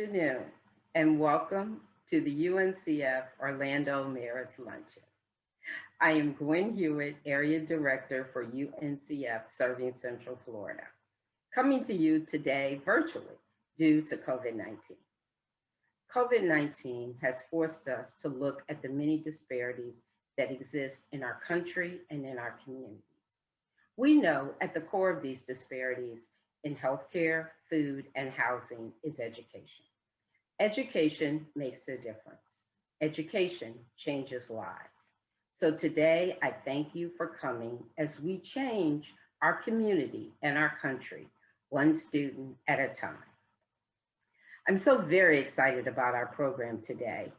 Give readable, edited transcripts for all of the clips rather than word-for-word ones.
Afternoon, and welcome to the UNCF Orlando Mayor's Luncheon. I am Gwen Hewitt, Area Director for UNCF serving Central Florida, coming to you today virtually due to COVID-19. COVID-19 has forced us to look at the many disparities that exist in our country and in our communities. We know at the core of these disparities in healthcare, food, and housing is education. Education makes a difference. Education changes lives. So today, I thank you for coming as we change our community and our country, one student at a time. I'm so very excited about our program today.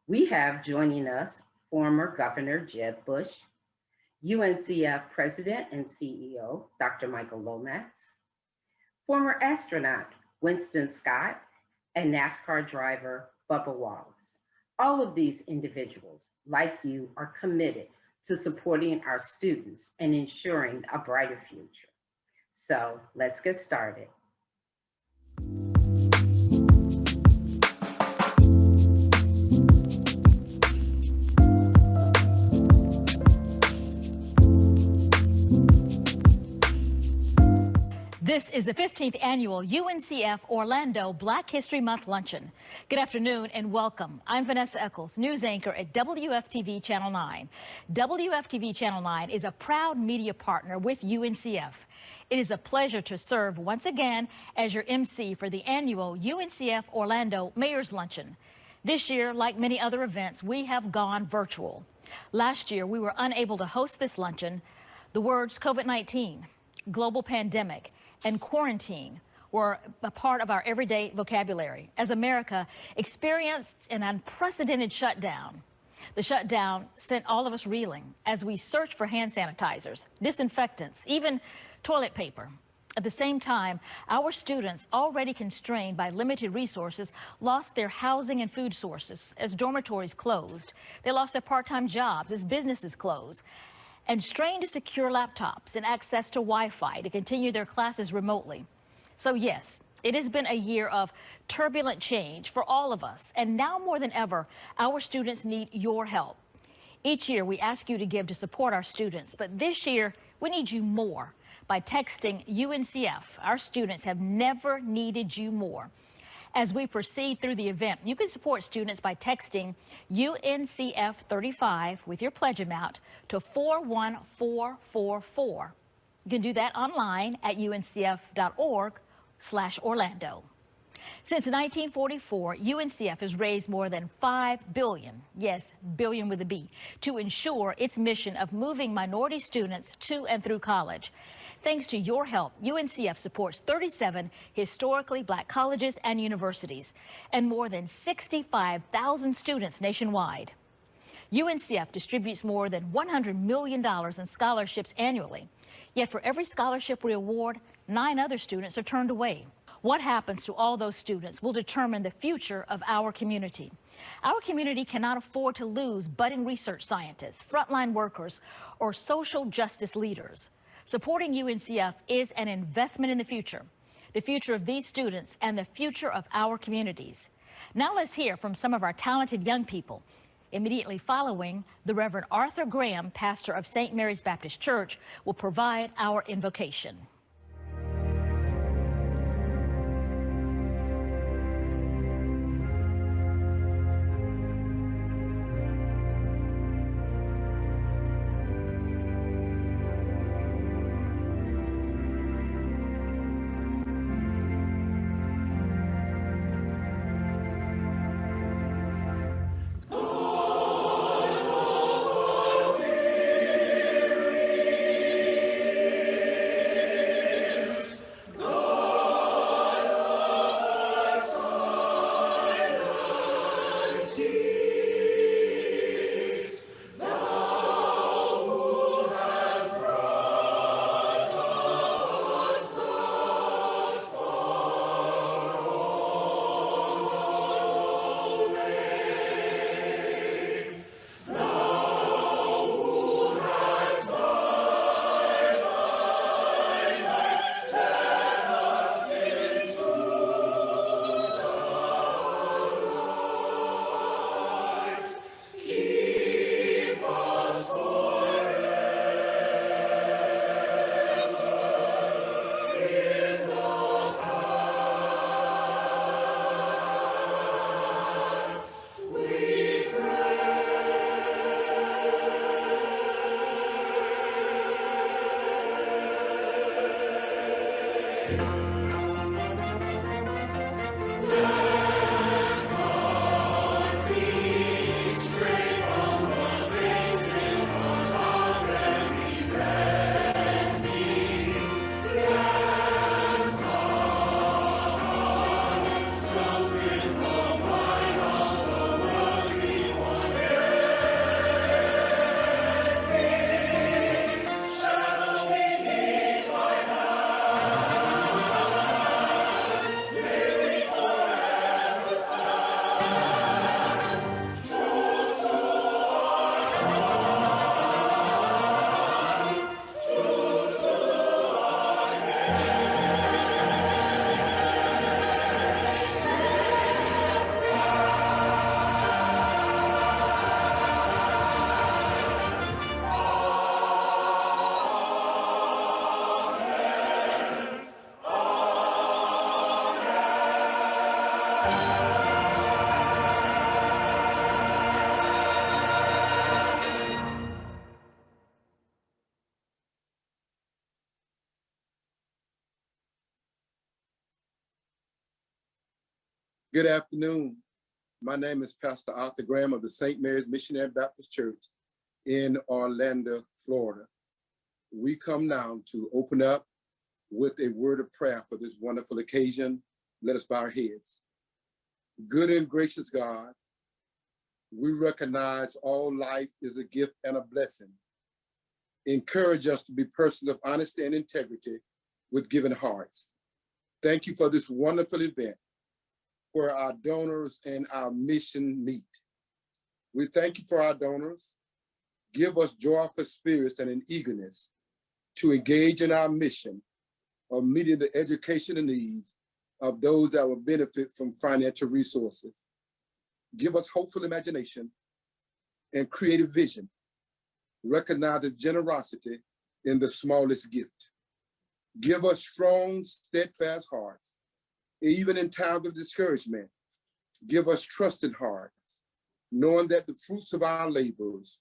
We have joining us former Governor Jeb Bush, UNCF President and CEO, Dr. Michael Lomax, former astronaut Winston Scott, and NASCAR driver Bubba Wallace. All of these individuals, like you, are committed to supporting our students and ensuring a brighter future. So let's get started. This is the 15th annual UNCF Orlando Black History Month Luncheon. Good afternoon and welcome. I'm Vanessa Eccles, news anchor at WFTV Channel 9. WFTV Channel 9 is a proud media partner with UNCF. It is a pleasure to serve once again as your MC for the annual UNCF Orlando Mayor's Luncheon. This year, like many other events, we have gone virtual. Last year, we were unable to host this luncheon. The words COVID-19, global pandemic, and quarantine were a part of our everyday vocabulary as America experienced an unprecedented shutdown. The shutdown sent all of us reeling as we searched for hand sanitizers, disinfectants, even toilet paper. At the same time, our students, already constrained by limited resources, lost their housing and food sources as dormitories closed. They lost their part-time jobs as businesses closed, and strained to secure laptops and access to Wi-Fi to continue their classes remotely. So yes, it has been a year of turbulent change for all of us, and now more than ever, our students need your help. Each year, we ask you to give to support our students, but this year, we need you more. By texting UNCF, our students have never needed you more. As we proceed through the event, you can support students by texting UNCF 35 with your pledge amount to 41444. You can do that online at uncf.org/Orlando. Since 1944, UNCF has raised more than $5 billion, yes, billion with a B, to ensure its mission of moving minority students to and through college. Thanks to your help, UNCF supports 37 historically black colleges and universities and more than 65,000 students nationwide. UNCF distributes more than $100 million in scholarships annually. Yet for every scholarship we award, 9 other students are turned away. What happens to all those students will determine the future of our community. Our community cannot afford to lose budding research scientists, frontline workers, or social justice leaders. Supporting UNCF is an investment in the future of these students and the future of our communities. Now let's hear from some of our talented young people. Immediately following, the Reverend Arthur Graham, pastor of St. Mary's Baptist Church, will provide our invocation. Good afternoon. My name is Pastor Arthur Graham of the St. Mary's Missionary Baptist Church in Orlando, Florida. We come now to open up with a word of prayer for this wonderful occasion. Let us bow our heads. Good and gracious God, we recognize all life is a gift and a blessing. Encourage us to be persons of honesty and integrity with giving hearts. Thank you for this wonderful event where our donors and our mission meet. We thank you for our donors. Give us joyful spirits and an eagerness to engage in our mission of meeting the educational needs of those that will benefit from financial resources. Give us hopeful imagination and creative vision. Recognize the generosity in the smallest gift. Give us strong, steadfast hearts, even in times of discouragement. Give us trusted hearts, knowing that the fruits of our labors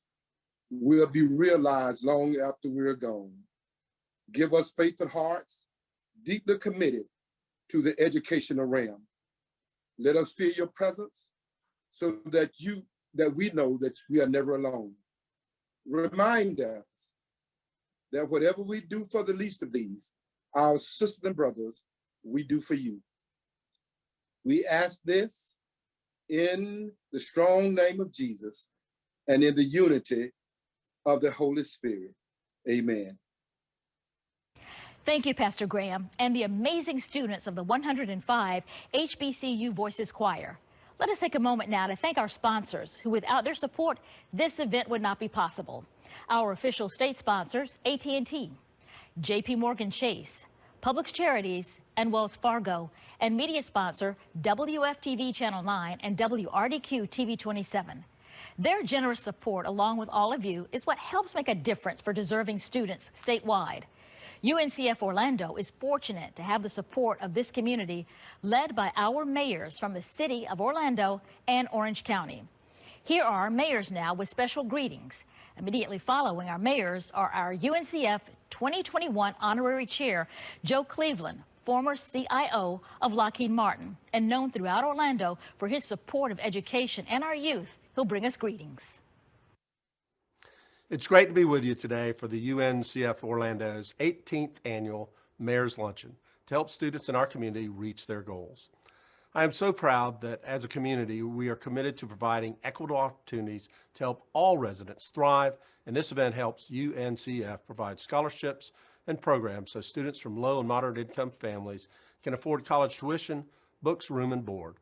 will be realized long after we're gone. Give us faithful hearts, deeply committed to the educational realm. Let us feel your presence so that we know that we are never alone. Remind us that whatever we do for the least of these, our sisters and brothers, we do for you. We ask this in the strong name of Jesus and in the unity of the Holy Spirit. Amen. Thank you, Pastor Graham, and the amazing students of the 105 HBCU Voices Choir. Let us take a moment now to thank our sponsors, who without their support, this event would not be possible. Our official state sponsors, AT&T, JP Morgan Chase, Publix Charities, and Wells Fargo, and media sponsor WFTV Channel 9 and WRDQ TV 27. Their generous support, along with all of you, is what helps make a difference for deserving students statewide. UNCF Orlando is fortunate to have the support of this community, led by our mayors from the city of Orlando and Orange County. Here are our mayors now with special greetings. Immediately following our mayors are our UNCF 2021 Honorary Chair, Joe Cleveland, former CIO of Lockheed Martin, and known throughout Orlando for his support of education and our youth. He'll bring us greetings. It's great to be with you today for the UNCF Orlando's 18th annual Mayor's Luncheon to help students in our community reach their goals. I am so proud that as a community, we are committed to providing equitable opportunities to help all residents thrive, and this event helps UNCF provide scholarships and programs so students from low and moderate income families can afford college tuition, books, room, and board.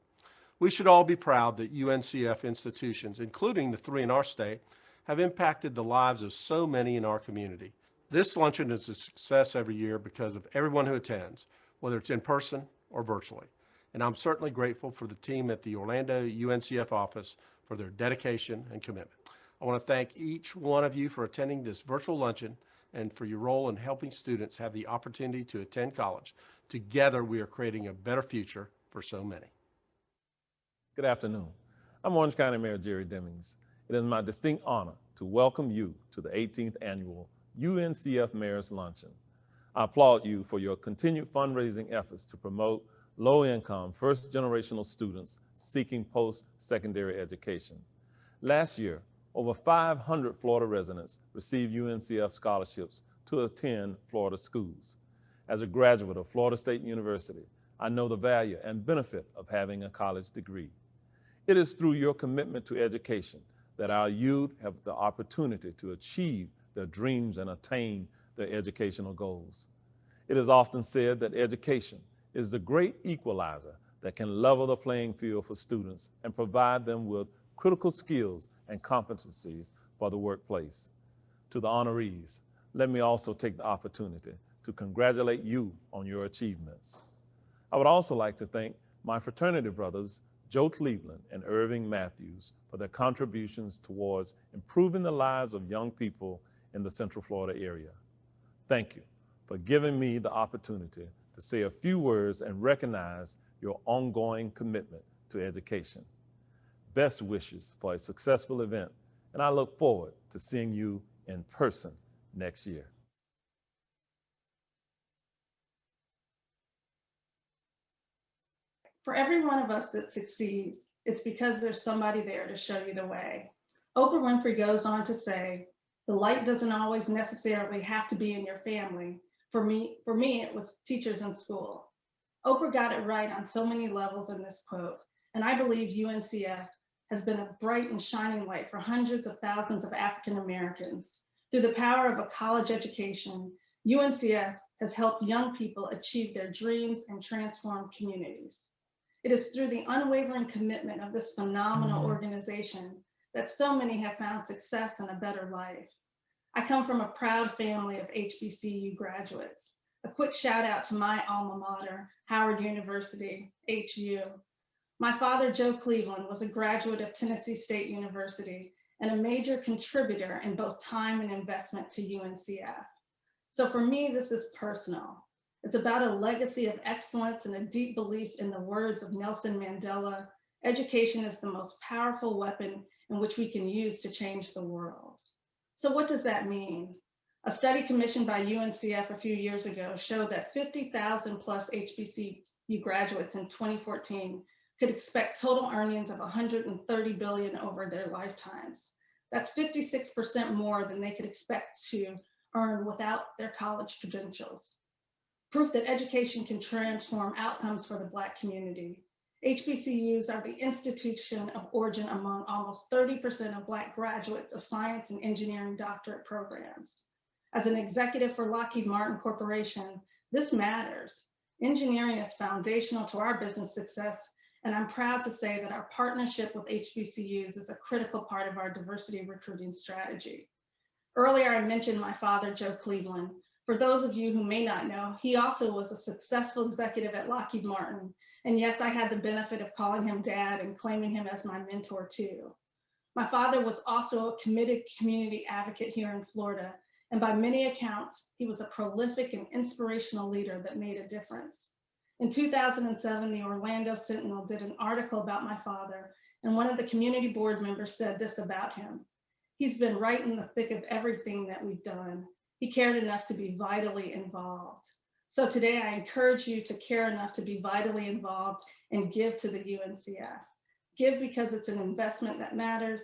We should all be proud that UNCF institutions, including the 3 in our state, have impacted the lives of so many in our community. This luncheon is a success every year because of everyone who attends, whether it's in person or virtually. And I'm certainly grateful for the team at the Orlando UNCF office for their dedication and commitment. I want to thank each one of you for attending this virtual luncheon and for your role in helping students have the opportunity to attend college. Together, we are creating a better future for so many. Good afternoon. I'm Orange County Mayor Jerry Demings. It is my distinct honor to welcome you to the 18th annual UNCF Mayor's Luncheon. I applaud you for your continued fundraising efforts to promote low-income, first-generational students seeking post-secondary education. Last year, over 500 Florida residents received UNCF scholarships to attend Florida schools. As a graduate of Florida State University, I know the value and benefit of having a college degree. It is through your commitment to education that our youth have the opportunity to achieve their dreams and attain their educational goals. It is often said that education is the great equalizer that can level the playing field for students and provide them with critical skills and competencies for the workplace. To the honorees, let me also take the opportunity to congratulate you on your achievements. I would also like to thank my fraternity brothers, Joe Cleveland and Irving Matthews, for their contributions towards improving the lives of young people in the Central Florida area. Thank you for giving me the opportunity to say a few words and recognize your ongoing commitment to education. Best wishes for a successful event, and I look forward to seeing you in person next year. For every one of us that succeeds, it's because there's somebody there to show you the way. Oprah Winfrey goes on to say, the light doesn't always necessarily have to be in your family, For me, it was teachers in school. Oprah got it right on so many levels in this quote, and I believe UNCF has been a bright and shining light for hundreds of thousands of African Americans. Through the power of a college education, UNCF has helped young people achieve their dreams and transform communities. It is through the unwavering commitment of this phenomenal organization that so many have found success and a better life. I come from a proud family of HBCU graduates. A quick shout out to my alma mater, Howard University, HU. My father, Joe Cleveland, was a graduate of Tennessee State University and a major contributor in both time and investment to UNCF. So for me, this is personal. It's about a legacy of excellence and a deep belief in the words of Nelson Mandela: education is the most powerful weapon in which we can use to change the world. So what does that mean? A study commissioned by UNCF a few years ago showed that 50,000 plus HBCU graduates in 2014 could expect total earnings of $130 billion over their lifetimes. That's 56% more than they could expect to earn without their college credentials. Proof that education can transform outcomes for the Black community. HBCUs are the institution of origin among almost 30% of Black graduates of science and engineering doctorate programs. As an executive for Lockheed Martin Corporation, this matters. Engineering is foundational to our business success, and I'm proud to say that our partnership with HBCUs is a critical part of our diversity recruiting strategy. Earlier, I mentioned my father, Joe Cleveland. For those of you who may not know, he also was a successful executive at Lockheed Martin. And yes, I had the benefit of calling him dad and claiming him as my mentor too. My father was also a committed community advocate here in Florida. And by many accounts, he was a prolific and inspirational leader that made a difference. In 2007, the Orlando Sentinel did an article about my father, and one of the community board members said this about him: he's been right in the thick of everything that we've done. He cared enough to be vitally involved. So today I encourage you to care enough to be vitally involved and give to the UNCF. Give because it's an investment that matters.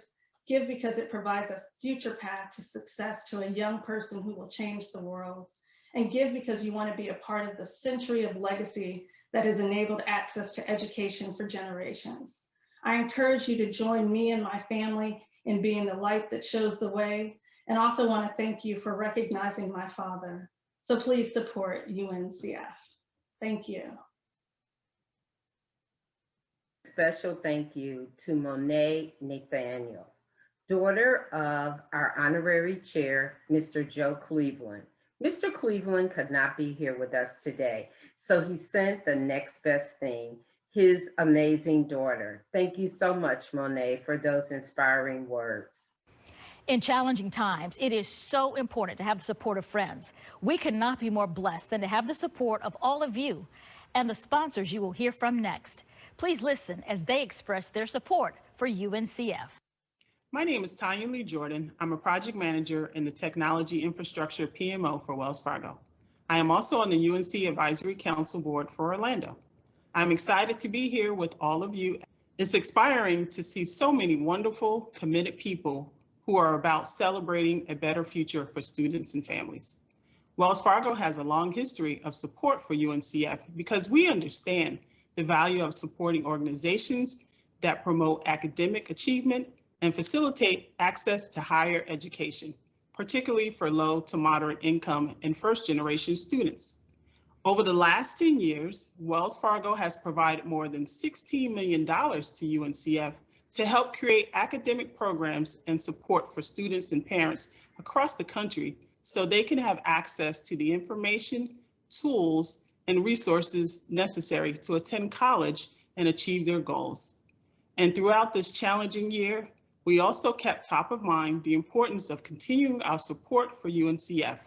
Give because it provides a future path to success to a young person who will change the world. And give because you want to be a part of the century of legacy that has enabled access to education for generations. I encourage you to join me and my family in being the light that shows the way, and also want to thank you for recognizing my father. So please support UNCF. Thank you. Special thank you to Monet Nathaniel, daughter of our honorary chair, Mr. Joe Cleveland. Mr. Cleveland could not be here with us today, so he sent the next best thing, his amazing daughter. Thank you so much, Monet, for those inspiring words. In challenging times, it is so important to have the support of friends. We could not be more blessed than to have the support of all of you and the sponsors you will hear from next. Please listen as they express their support for UNCF. My name is Tanya Lee Jordan. I'm a project manager in the Technology Infrastructure PMO for Wells Fargo. I am also on the UNC Advisory Council Board for Orlando. I'm excited to be here with all of you. It's inspiring to see so many wonderful, committed people who are about celebrating a better future for students and families. Wells Fargo has a long history of support for UNCF because we understand the value of supporting organizations that promote academic achievement and facilitate access to higher education, particularly for low to moderate income and first-generation students. Over the last 10 years, Wells Fargo has provided more than $16 million to UNCF to help create academic programs and support for students and parents across the country so they can have access to the information, tools, and resources necessary to attend college and achieve their goals. And throughout this challenging year, we also kept top of mind the importance of continuing our support for UNCF.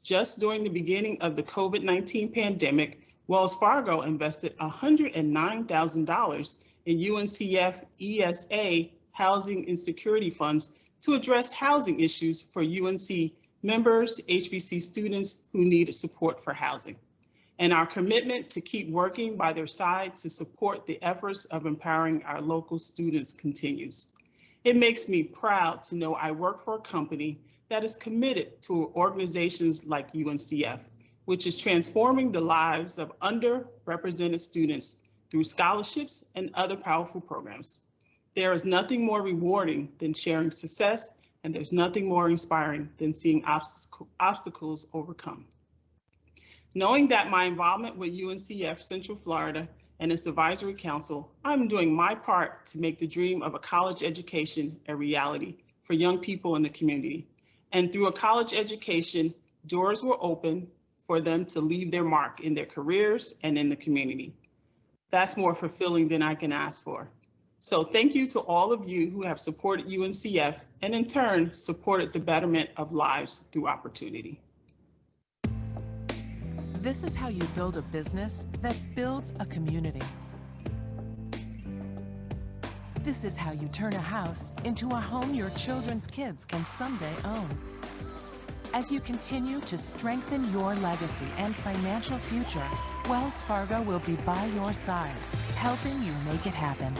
Just during the beginning of the COVID-19 pandemic, Wells Fargo invested $109,000 in UNCF ESA housing insecurity funds to address housing issues for UNC members, HBC students who need support for housing. And our commitment to keep working by their side to support the efforts of empowering our local students continues. It makes me proud to know I work for a company that is committed to organizations like UNCF, which is transforming the lives of underrepresented students through scholarships and other powerful programs. There is nothing more rewarding than sharing success, and there's nothing more inspiring than seeing obstacles overcome. Knowing that my involvement with UNCF Central Florida and its advisory council, I'm doing my part to make the dream of a college education a reality for young people in the community. And through a college education, doors will open for them to leave their mark in their careers and in the community. That's more fulfilling than I can ask for. So thank you to all of you who have supported UNCF and in turn supported the betterment of lives through opportunity. This is how you build a business that builds a community. This is how you turn a house into a home your children's kids can someday own. As you continue to strengthen your legacy and financial future, Wells Fargo will be by your side, helping you make it happen.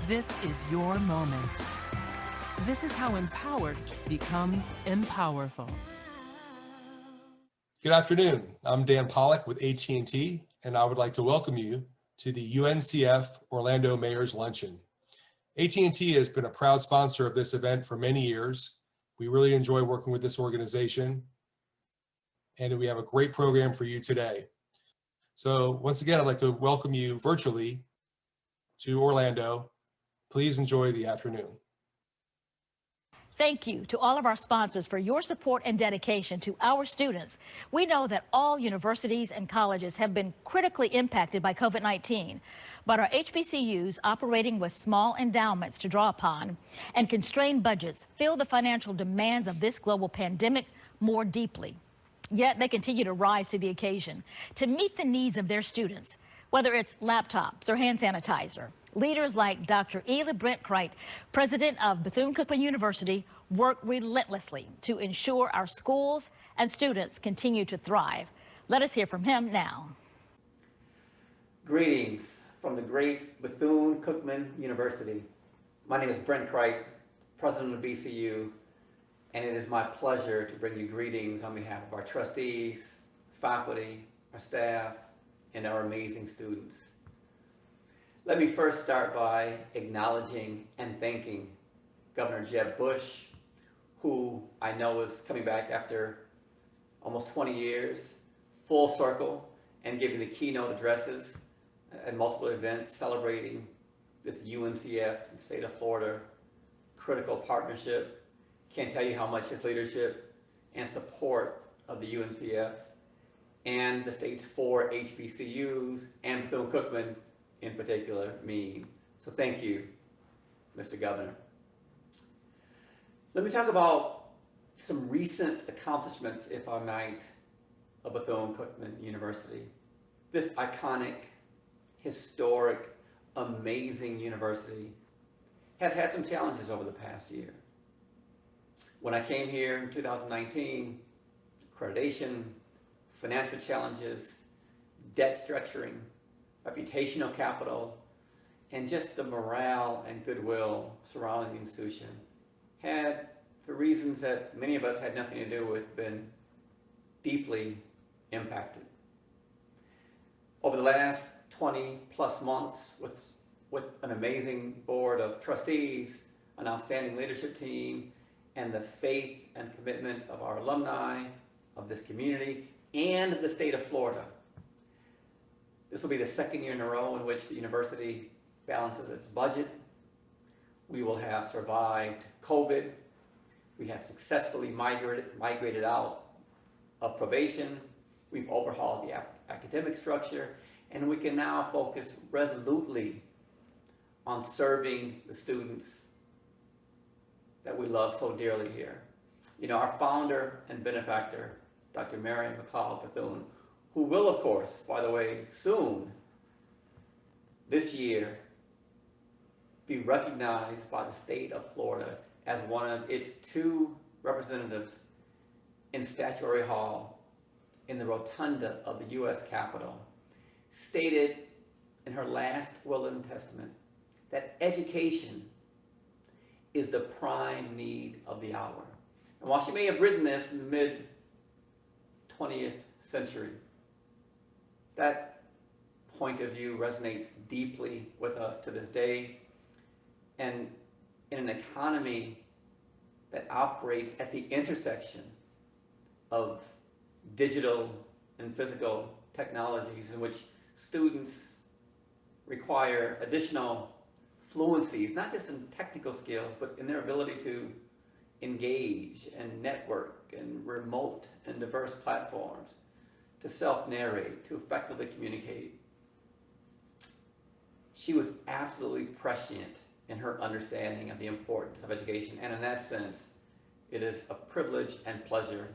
This is your moment. This is how empowered becomes empowerful. Good afternoon. I'm Dan Pollock with AT&T, and I would like to welcome you to the UNCF Orlando Mayor's Luncheon. AT&T has been a proud sponsor of this event for many years. We really enjoy working with this organization, and we have a great program for you today. So once again, I'd like to welcome you virtually to Orlando. Please enjoy the afternoon. Thank you to all of our sponsors for your support and dedication to our students. We know that all universities and colleges have been critically impacted by COVID-19, but our HBCUs operating with small endowments to draw upon and constrained budgets feel the financial demands of this global pandemic more deeply. Yet they continue to rise to the occasion to meet the needs of their students, whether it's laptops or hand sanitizer. Leaders like Dr. Ela Brent-Kright, president of Bethune-Cookman University, work relentlessly to ensure our schools and students continue to thrive. Let us hear from him now. Greetings from the great Bethune-Cookman University. My name is Brent Kright, president of BCU, and it is my pleasure to bring you greetings on behalf of our trustees, faculty, our staff, and our amazing students. Let me first start by acknowledging and thanking Governor Jeb Bush, who I know is coming back after almost 20 years, full circle, and giving the keynote addresses at multiple events celebrating this UNCF and state of Florida critical partnership. Can't tell you how much his leadership and support of the UNCF and the state's 4 HBCUs and Bethune-Cookman in particular mean. So thank you, Mr. Governor. Let me talk about some recent accomplishments, if I might, of Bethune-Cookman University. This iconic, historic, amazing university has had some challenges over the past year. When I came here in 2019, accreditation, financial challenges, debt structuring, reputational capital, and just the morale and goodwill surrounding the institution had, for reasons that many of us had nothing to do with, been deeply impacted. Over the last 20 plus months, with an amazing board of trustees, an outstanding leadership team, and the faith and commitment of our alumni, of this community, and the state of Florida. This will be the second year in a row in which the university balances its budget. We will have survived COVID. We have successfully migrated out of probation. We've overhauled the academic structure, and we can now focus resolutely on serving the students that we love so dearly here. You know, our founder and benefactor, Dr. Mary McLeod Bethune, who will, of course, by the way, soon, this year, be recognized by the state of Florida as one of its 2 representatives in Statuary Hall in the rotunda of the U.S. Capitol, stated in her last will and testament that education is the prime need of the hour. And while she may have written this in the mid-20th century. That point of view resonates deeply with us to this day. And in an economy that operates at the intersection of digital and physical technologies, in which students require additional fluencies, not just in technical skills, but in their ability to engage and network and remote and diverse platforms, to self-narrate, to effectively communicate. She was absolutely prescient in her understanding of the importance of education. And in that sense, it is a privilege and pleasure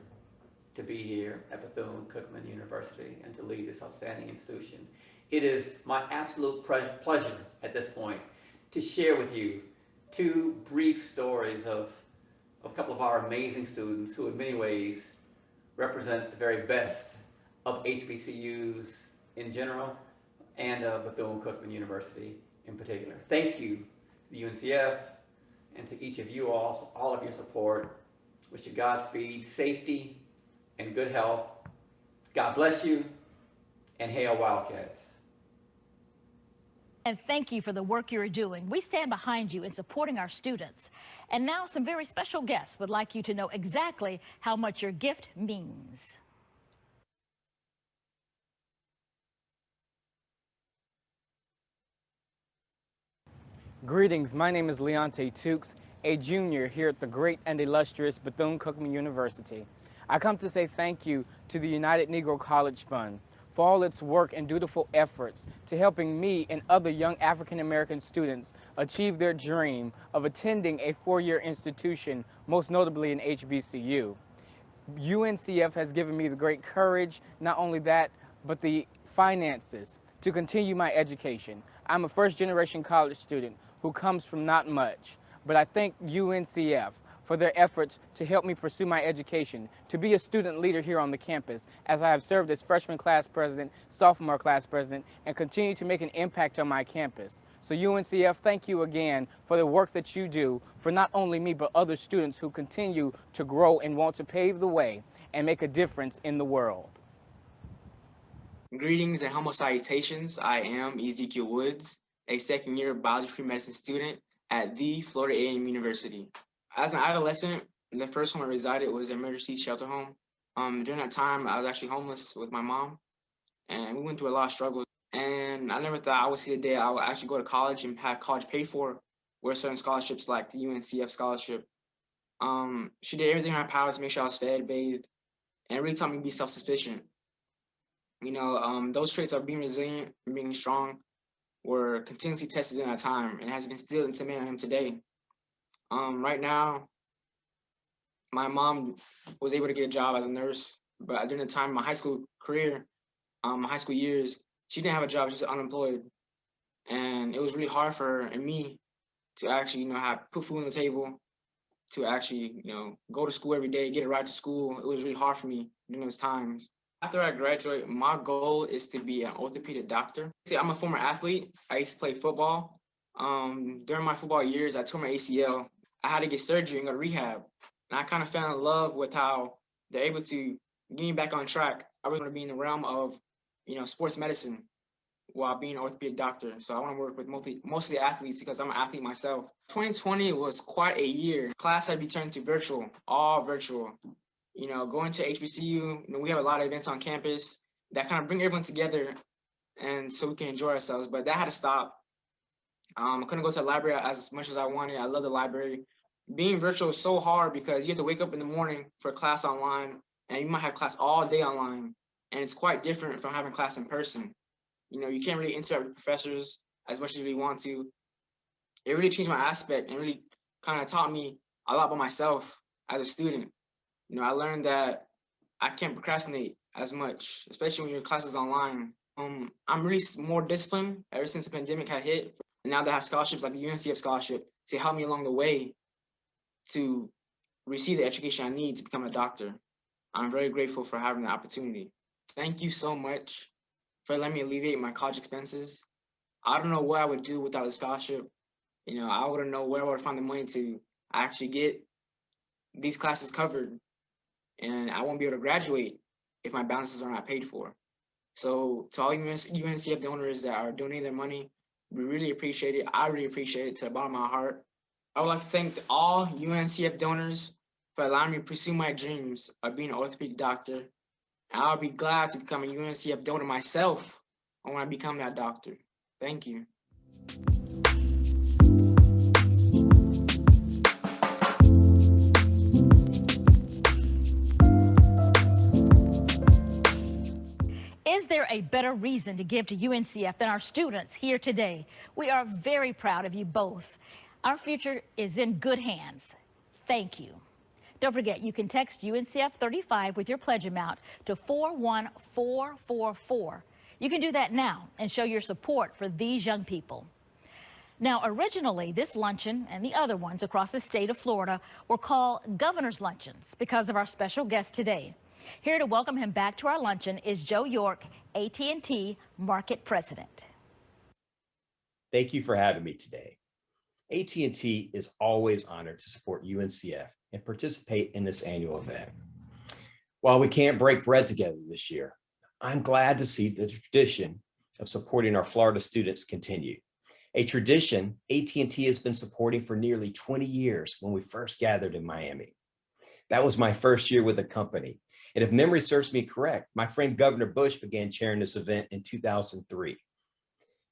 to be here at Bethune-Cookman University and to lead this outstanding institution. It is my absolute pleasure at this point to share with you two brief stories of a couple of our amazing students who in many ways represent the very best of HBCUs in general and of Bethune-Cookman University in particular. Thank you to the UNCF and to each of you all of your support. Wish you Godspeed, safety, and good health. God bless you, and hail Wildcats. And thank you for the work you're doing. We stand behind you in supporting our students. And now some very special guests would like you to know exactly how much your gift means. Greetings, my name is Leonte Tukes, a junior here at the great and illustrious Bethune-Cookman University. I come to say thank you to the United Negro College Fund for all its work and dutiful efforts to helping me and other young African-American students achieve their dream of attending a four-year institution, most notably an HBCU. UNCF has given me the great courage, not only that, but the finances to continue my education. I'm a first-generation college student who comes from not much, but I thank UNCF for their efforts to help me pursue my education, to be a student leader here on the campus, as I have served as freshman class president, sophomore class president, and continue to make an impact on my campus. So UNCF, thank you again for the work that you do for not only me, but other students who continue to grow and want to pave the way and make a difference in the world. Greetings and humble salutations. I am Ezekiel Woods, a second-year biology pre-medicine student at the Florida A&M University. As an adolescent, the first home I resided was an emergency shelter home. During that time, I was actually homeless with my mom, and we went through a lot of struggles. And I never thought I would see the day I would actually go to college and have college paid for, with certain scholarships like the UNCF scholarship. She did everything in her power to make sure I was fed, bathed, and really taught me to be self-sufficient. You know, those traits of being resilient and being strong were continuously tested in that time and has been instilled into me and him today. Right now, my mom was able to get a job as a nurse, but during the time of my high school career, my high school years, she didn't have a job, she was unemployed. And it was really hard for her and me to actually, put food on the table, to actually, go to school every day, get a ride to school. It was really hard for me during those times. After I graduate, my goal is to be an orthopedic doctor. See, I'm a former athlete. I used to play football. During my football years, I tore my ACL. I had to get surgery and go to rehab. And I kind of fell in love with how they're able to get me back on track. I was going to be in the realm of, sports medicine while being an orthopedic doctor. So I want to work with mostly athletes because I'm an athlete myself. 2020 was quite a year. Class had returned to virtual, all virtual. Going to HBCU, we have a lot of events on campus that kind of bring everyone together and so we can enjoy ourselves, but that had to stop. I couldn't go to the library as much as I wanted. I love the library. Being virtual is so hard because you have to wake up in the morning for class online and you might have class all day online. And it's quite different from having class in person. You can't really interact with professors as much as we want to. It really changed my aspect and really kind of taught me a lot about myself as a student. I learned that I can't procrastinate as much, especially when your class is online. I'm really more disciplined ever since the pandemic had hit. And now that I have scholarships like the UNCF scholarship to help me along the way to receive the education I need to become a doctor. I'm very grateful for having the opportunity. Thank you so much for letting me alleviate my college expenses. I don't know what I would do without the scholarship. I wouldn't know where I would find the money to actually get these classes covered. And I won't be able to graduate if my balances are not paid for. So to all UNCF donors that are donating their money, we really appreciate it. I really appreciate it to the bottom of my heart. I would like to thank all UNCF donors for allowing me to pursue my dreams of being an orthopedic doctor. And I'll be glad to become a UNCF donor myself when I become that doctor. Thank you. Is there a better reason to give to UNCF than our students here today? We are very proud of you both. Our future is in good hands. Thank you. Don't forget, you can text UNCF 35 with your pledge amount to 41444. You can do that now and show your support for these young people. Now, originally, this luncheon and the other ones across the state of Florida were called Governor's Luncheons because of our special guest today. Here to welcome him back to our luncheon is Joe York, AT&T Market President. Thank you for having me today. AT&T is always honored to support UNCF and participate in this annual event. While we can't break bread together this year, I'm glad to see the tradition of supporting our Florida students continue. A tradition AT&T has been supporting for nearly 20 years when we first gathered in Miami. That was my first year with the company. And if memory serves me correct, my friend Governor Bush began chairing this event in 2003.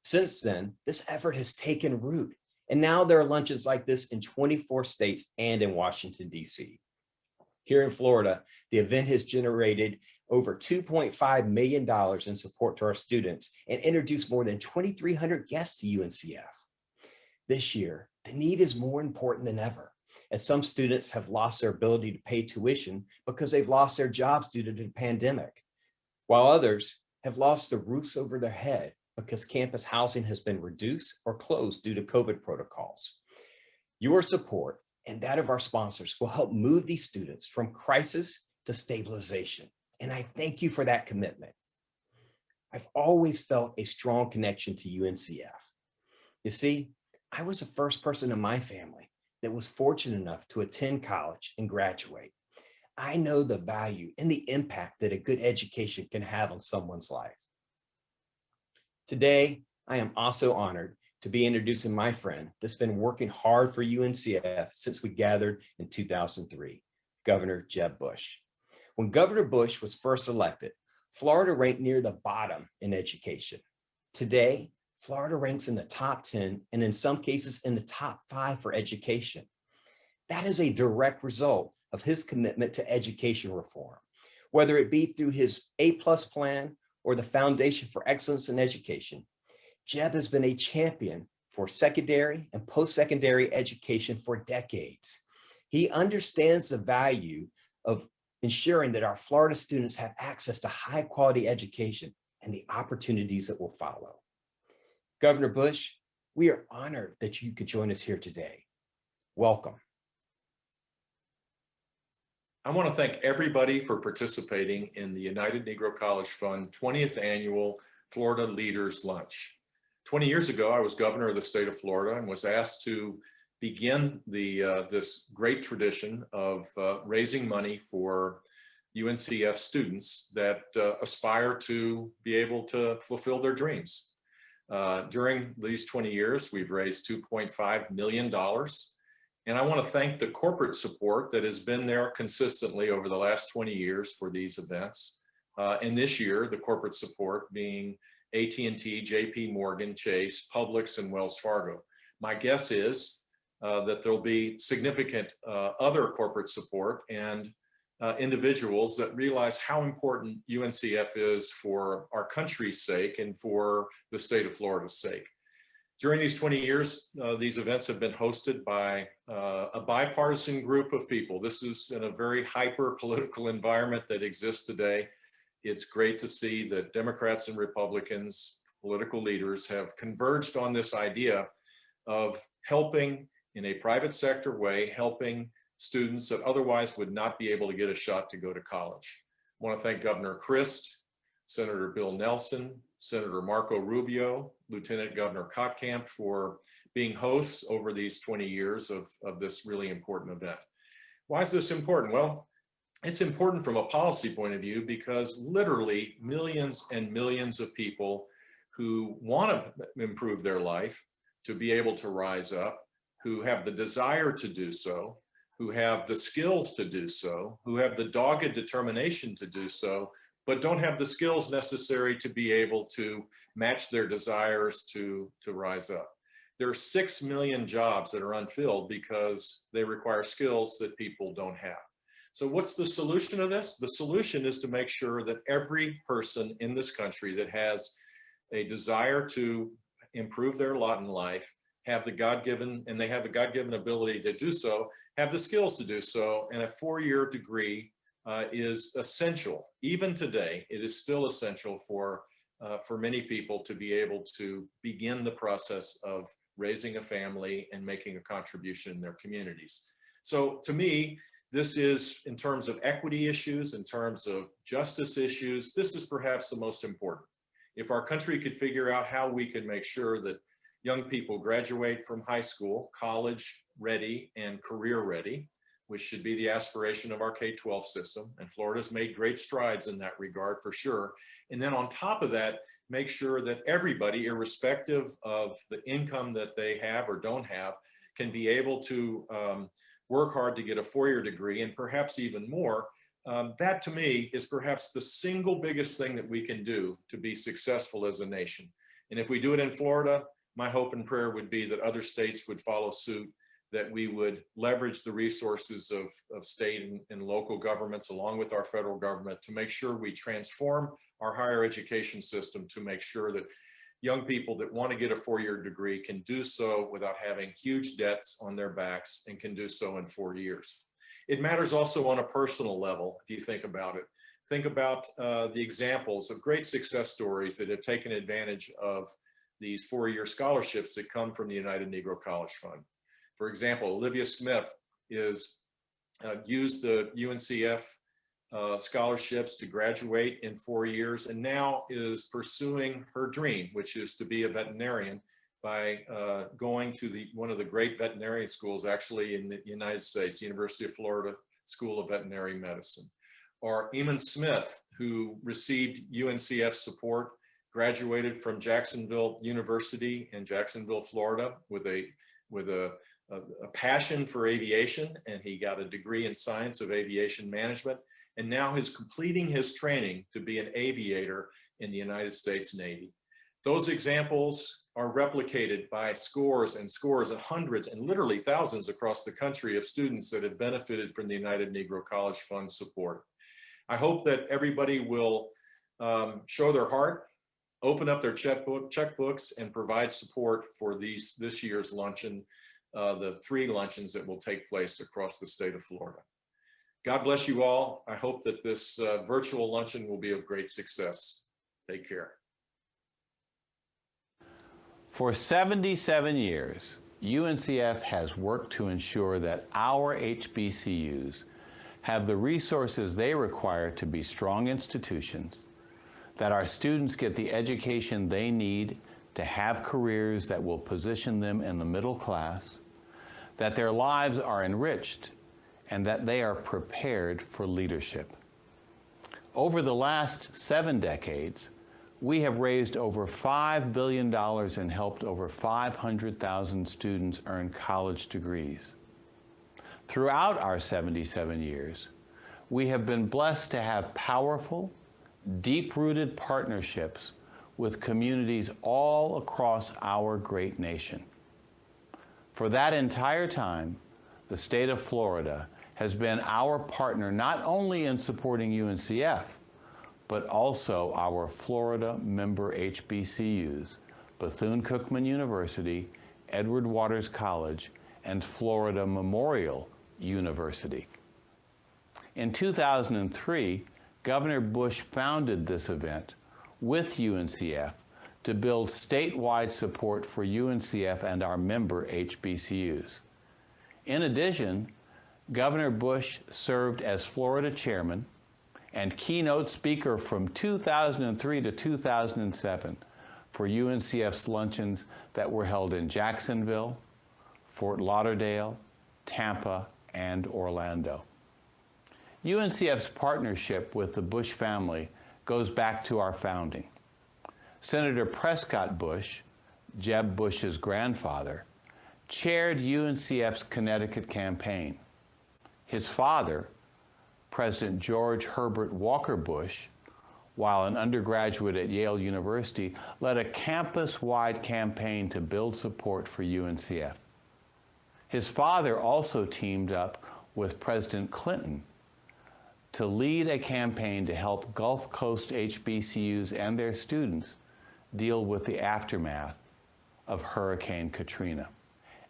Since then, this effort has taken root. And now there are luncheons like this in 24 states and in Washington, D.C. Here in Florida, the event has generated over $2.5 million in support to our students and introduced more than 2,300 guests to UNCF. This year, the need is more important than ever, as some students have lost their ability to pay tuition because they've lost their jobs due to the pandemic, while others have lost the roofs over their head because campus housing has been reduced or closed due to COVID protocols. Your support and that of our sponsors will help move these students from crisis to stabilization. And I thank you for that commitment. I've always felt a strong connection to UNCF. You see, I was the first person in my family that was fortunate enough to attend college and graduate. I know the value and the impact that a good education can have on someone's life. Today, I am also honored to be introducing my friend that's been working hard for UNCF since we gathered in 2003, Governor Jeb Bush. When Governor Bush was first elected, Florida ranked near the bottom in education. Today, Florida ranks in the top 10 and in some cases in the top 5 for education. That is a direct result of his commitment to education reform, whether it be through his A+ plan or the Foundation for Excellence in Education. Jeb has been a champion for secondary and post-secondary education for decades. He understands the value of ensuring that our Florida students have access to high quality education and the opportunities that will follow. Governor Bush, we are honored that you could join us here today. Welcome. I want to thank everybody for participating in the United Negro College Fund 20th Annual Florida Leaders Lunch. 20 years ago, I was governor of the state of Florida and was asked to begin this great tradition of raising money for UNCF students that aspire to be able to fulfill their dreams. During these 20 years, we've raised $2.5 million. And I want to thank the corporate support that has been there consistently over the last 20 years for these events. And this year, the corporate support being AT&T, JP Morgan, Chase, Publix, and Wells Fargo. My guess is that there'll be significant other corporate support and individuals that realize how important UNCF is for our country's sake and for the state of Florida's sake. During these 20 years, these events have been hosted by a bipartisan group of people. This is in a very hyper-political environment that exists today. It's great to see that Democrats and Republicans, political leaders, have converged on this idea of helping in a private sector way, helping students that otherwise would not be able to get a shot to go to college. I want to thank Governor Christ, Senator Bill Nelson, Senator Marco Rubio, Lieutenant Governor Kottkamp for being hosts over these 20 years of this really important event. Why is this important? Well, it's important from a policy point of view because literally millions and millions of people who want to improve their life, to be able to rise up, who have the desire to do so, who have the skills to do so, who have the dogged determination to do so, but don't have the skills necessary to be able to match their desires to rise up. There are 6 million jobs that are unfilled because they require skills that people don't have. So what's the solution to this? The solution is to make sure that every person in this country that has a desire to improve their lot in life, have the God-given, and they have the God-given ability to do so, have the skills to do so, and a 4-year degree is essential. Even today, it is still essential for many people to be able to begin the process of raising a family and making a contribution in their communities. So to me, this is, in terms of equity issues, in terms of justice issues, this is perhaps the most important. If our country could figure out how we can make sure that young people graduate from high school, college ready and career ready, which should be the aspiration of our K-12 system, and Florida's made great strides in that regard for sure. And then on top of that, make sure that everybody, irrespective of the income that they have or don't have, can be able to work hard to get a 4-year degree and perhaps even more. That to me is perhaps the single biggest thing that we can do to be successful as a nation. And if we do it in Florida, my hope and prayer would be that other states would follow suit, that we would leverage the resources of state and local governments along with our federal government to make sure we transform our higher education system to make sure that young people that want to get a 4-year degree can do so without having huge debts on their backs and can do so in 4 years. It matters also on a personal level, if you think about it. Think about the examples of great success stories that have taken advantage of these 4-year scholarships that come from the United Negro College Fund. For example, Olivia Smith is used the UNCF scholarships to graduate in 4 years and now is pursuing her dream, which is to be a veterinarian by going to one of the great veterinary schools actually in the United States, University of Florida School of Veterinary Medicine. Or Eamon Smith, who received UNCF support, graduated from Jacksonville University in Jacksonville, Florida with a passion for aviation, and he got a degree in science of aviation management, and now is completing his training to be an aviator in the United States Navy. Those examples are replicated by scores and scores and hundreds and literally thousands across the country of students that have benefited from the United Negro College Fund support. I hope that everybody will show their heart, open up their checkbooks, and provide support for this year's luncheon, the 3 luncheons that will take place across the state of Florida. God bless you all. I hope that this virtual luncheon will be of great success. Take care. For 77 years, UNCF has worked to ensure that our HBCUs have the resources they require to be strong institutions, that our students get the education they need to have careers that will position them in the middle class, that their lives are enriched, and that they are prepared for leadership. Over the last 7 decades, we have raised over $5 billion and helped over 500,000 students earn college degrees. Throughout our 77 years, we have been blessed to have powerful, deep-rooted partnerships with communities all across our great nation. For that entire time, the state of Florida has been our partner not only in supporting UNCF, but also our Florida member HBCUs, Bethune-Cookman University, Edward Waters College, and Florida Memorial University. In 2003, Governor Bush founded this event with UNCF to build statewide support for UNCF and our member HBCUs. In addition, Governor Bush served as Florida chairman and keynote speaker from 2003 to 2007 for UNCF's luncheons that were held in Jacksonville, Fort Lauderdale, Tampa, and Orlando. UNCF's partnership with the Bush family goes back to our founding. Senator Prescott Bush, Jeb Bush's grandfather, chaired UNCF's Connecticut campaign. His father, President George Herbert Walker Bush, while an undergraduate at Yale University, led a campus-wide campaign to build support for UNCF. His father also teamed up with President Clinton to lead a campaign to help Gulf Coast HBCUs and their students deal with the aftermath of Hurricane Katrina.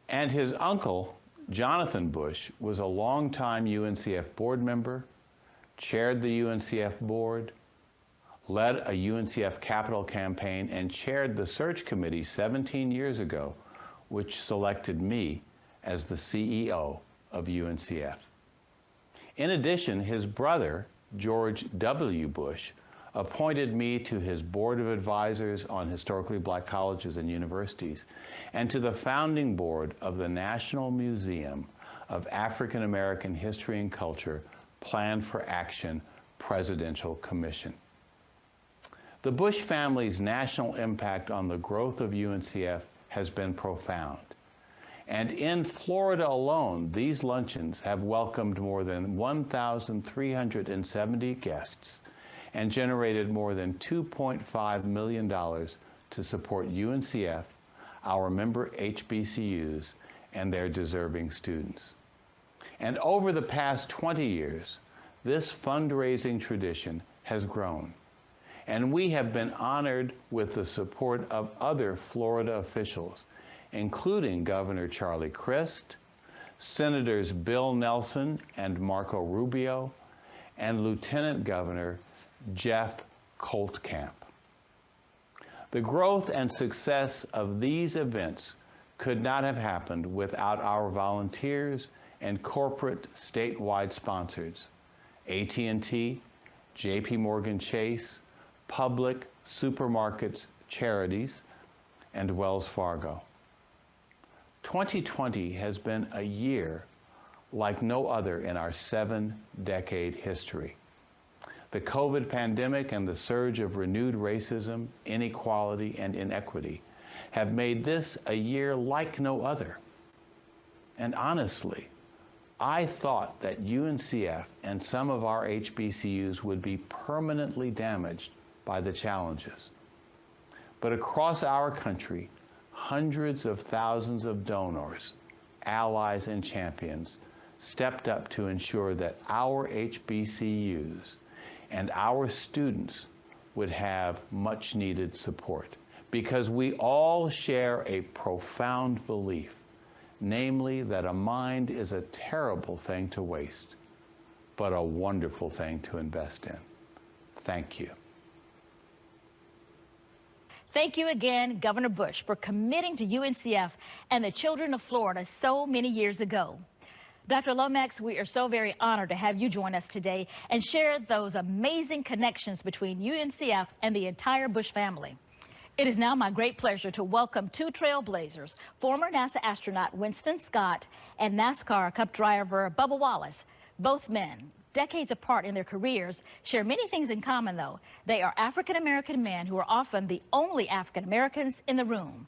And his uncle, Jonathan Bush, was a longtime UNCF board member, chaired the UNCF board, led a UNCF capital campaign, and chaired the search committee 17 years ago, which selected me as the CEO of UNCF. In addition, his brother, George W. Bush, appointed me to his board of advisors on historically black colleges and universities, and to the founding board of the National Museum of African American History and Culture Plan for Action Presidential Commission. The Bush family's national impact on the growth of UNCF has been profound. And in Florida alone, these luncheons have welcomed more than 1,370 guests and generated more than $2.5 million to support UNCF, our member HBCUs, and their deserving students. And over the past 20 years, this fundraising tradition has grown. And we have been honored with the support of other Florida officials, including Governor Charlie Crist, Senators Bill Nelson and Marco Rubio, and Lieutenant Governor Jeff Koltkamp. The growth and success of these events could not have happened without our volunteers and corporate statewide sponsors, AT&T, JP Morgan Chase, Public, Supermarkets, Charities, and Wells Fargo. 2020 has been a year like no other in our 7-decade history. The COVID pandemic and the surge of renewed racism, inequality, and inequity have made this a year like no other. And honestly, I thought that UNCF and some of our HBCUs would be permanently damaged by the challenges. But across our country, hundreds of thousands of donors, allies, and champions stepped up to ensure that our HBCUs and our students would have much needed support, because we all share a profound belief, namely that a mind is a terrible thing to waste, but a wonderful thing to invest in. Thank you. Thank you again, Governor Bush, for committing to UNCF and the children of Florida so many years ago. Dr. Lomax, we are so very honored to have you join us today and share those amazing connections between UNCF and the entire Bush family. It is now my great pleasure to welcome two trailblazers, former NASA astronaut Winston Scott and NASCAR Cup driver Bubba Wallace. Both men, decades apart in their careers, share many things in common, though. They are African-American men who are often the only African-Americans in the room.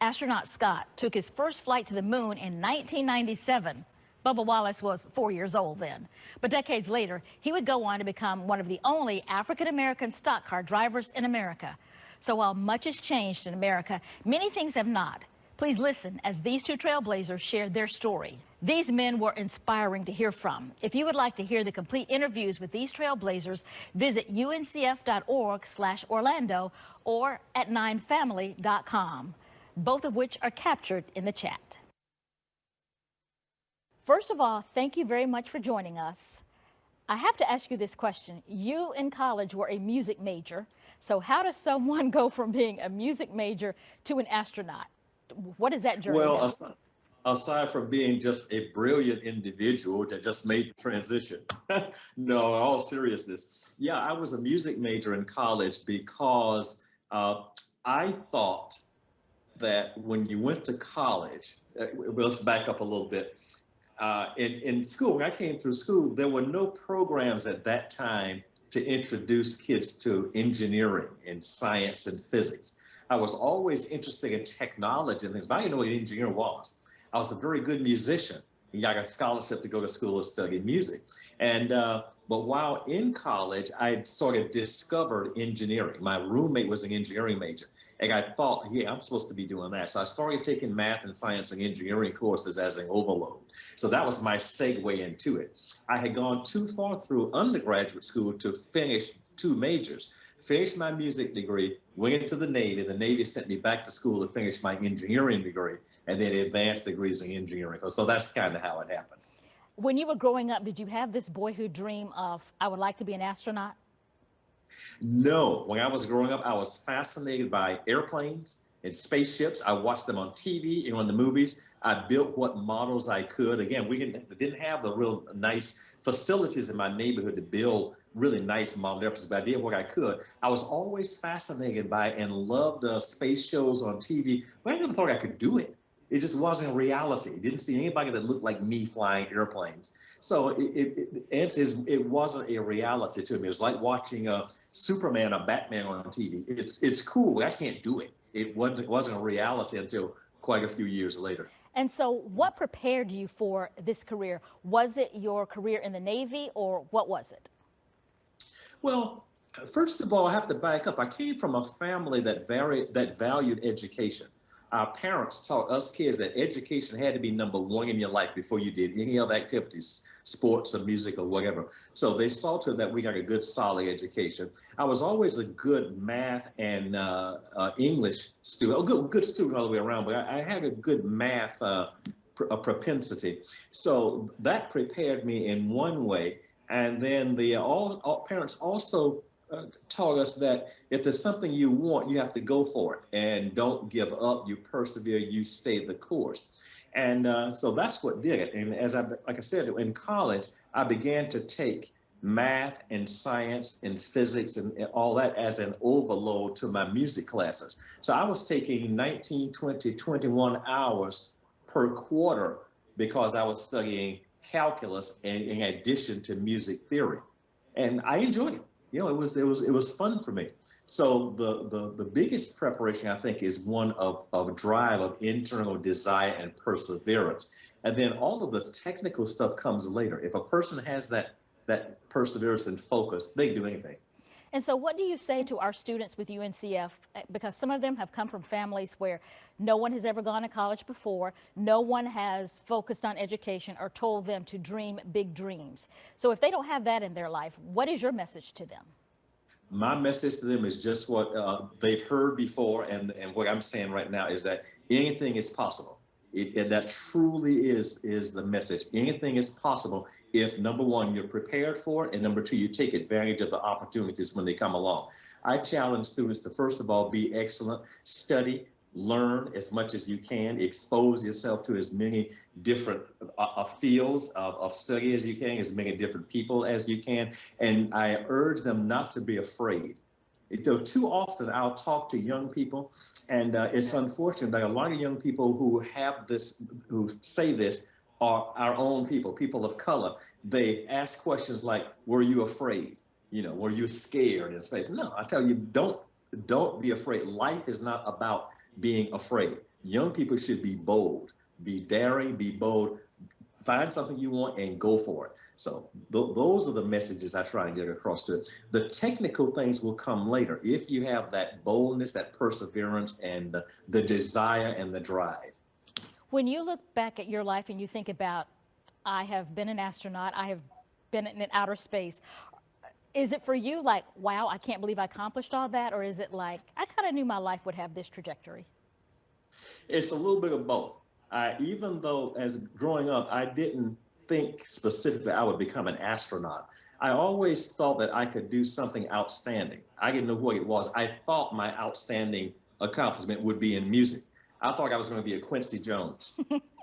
Astronaut Scott took his first flight to the moon in 1997. Bubba Wallace was 4 years old then. But decades later, he would go on to become one of the only African-American stock car drivers in America. So while much has changed in America, many things have not. Please listen as these two trailblazers share their story. These men were inspiring to hear from. If you would like to hear the complete interviews with these trailblazers, visit uncf.org/Orlando or at 9family.com, both of which are captured in the chat. First of all, thank you very much for joining us. I have to ask you this question. You in college were a music major, so how does someone go from being a music major to an astronaut? What is that journey? Well, aside from being just a brilliant individual that just made the transition, no, in all seriousness, yeah, I was a music major in college because I thought that when you went to college, let's back up a little bit. in school, when I came through school, there were no programs at that time to introduce kids to engineering and science and physics. I was always interested in technology and things, but I didn't know what an engineer was. I was a very good musician. I got a scholarship to go to school and study music. And but while in college, I sort of discovered engineering. My roommate was an engineering major. And I thought, yeah, I'm supposed to be doing that. So I started taking math and science and engineering courses as an overload. So that was my segue into it. I had gone too far through undergraduate school to finish 2 majors. Finished my music degree, went into the Navy. The Navy sent me back to school to finish my engineering degree, and then advanced degrees in engineering. So that's kind of how it happened. When you were growing up, did you have this boyhood dream of, I would like to be an astronaut? No, when I was growing up, I was fascinated by airplanes and spaceships. I watched them on TV and on the movies. I built what models I could. Again, we didn't have the real nice facilities in my neighborhood to build really nice model airplanes, but I did what I could. I was always fascinated by and loved space shows on TV, but I never thought I could do it. It just wasn't a reality. Didn't see anybody that looked like me flying airplanes. So the answer is it wasn't a reality to me. It was like watching a Superman or Batman on TV. It's cool, but I can't do it. It wasn't a reality until quite a few years later. And so what prepared you for this career? Was it your career in the Navy, or what was it? Well, first of all, I have to back up. I came from a family that valued education. Our parents taught us kids that education had to be #1 in your life before you did any other activities, sports or music or whatever. So they saw to it that we got a good, solid education. I was always a good math and English student, a good student all the way around, but I had a good math propensity. So that prepared me in one way. And then all parents also taught us that if there's something you want, you have to go for it and don't give up. You persevere, you stay the course. And so that's what did it. And like I said, in college, I began to take math and science and physics and all that as an overload to my music classes. So I was taking 19, 20, 21 hours per quarter because I was studying calculus in addition to music theory. And I enjoyed it. You know, it was fun for me. So the biggest preparation, I think, is one of drive, of internal desire and perseverance. And then all of the technical stuff comes later. If a person has that perseverance and focus, they can do anything. And so what do you say to our students with UNCF? Because some of them have come from families where no one has ever gone to college before, no one has focused on education or told them to dream big dreams. So if they don't have that in their life, what is your message to them? My message to them is just what they've heard before, and what I'm saying right now is that anything is possible. And that truly is the message. Anything is possible if, #1, you're prepared for it, and #2, you take advantage of the opportunities when they come along. I challenge students to, first of all, be excellent, study, learn as much as you can, expose yourself to as many different fields of study as you can, as many different people as you can. And I urge them not to be afraid. Too often I'll talk to young people, and it's unfortunate that a lot of young people who say this are our own people of color. They ask questions like, were you afraid? You know, were you scared in space? No, I tell you, don't be afraid. Life is not about being afraid. Young people should be bold, be daring, be bold, find something you want and go for it. So those are the messages I try and get across to it. The technical things will come later if you have that boldness, that perseverance, and the desire and the drive. When you look back at your life and you think about, I have been an astronaut, I have been in outer space, is it for you like, wow, I can't believe I accomplished all that? Or is it like, I kind of knew my life would have this trajectory? It's a little bit of both. Even though as growing up, I didn't think specifically I would become an astronaut. I always thought that I could do something outstanding. I didn't know what it was. I thought my outstanding accomplishment would be in music. I thought I was going to be a Quincy Jones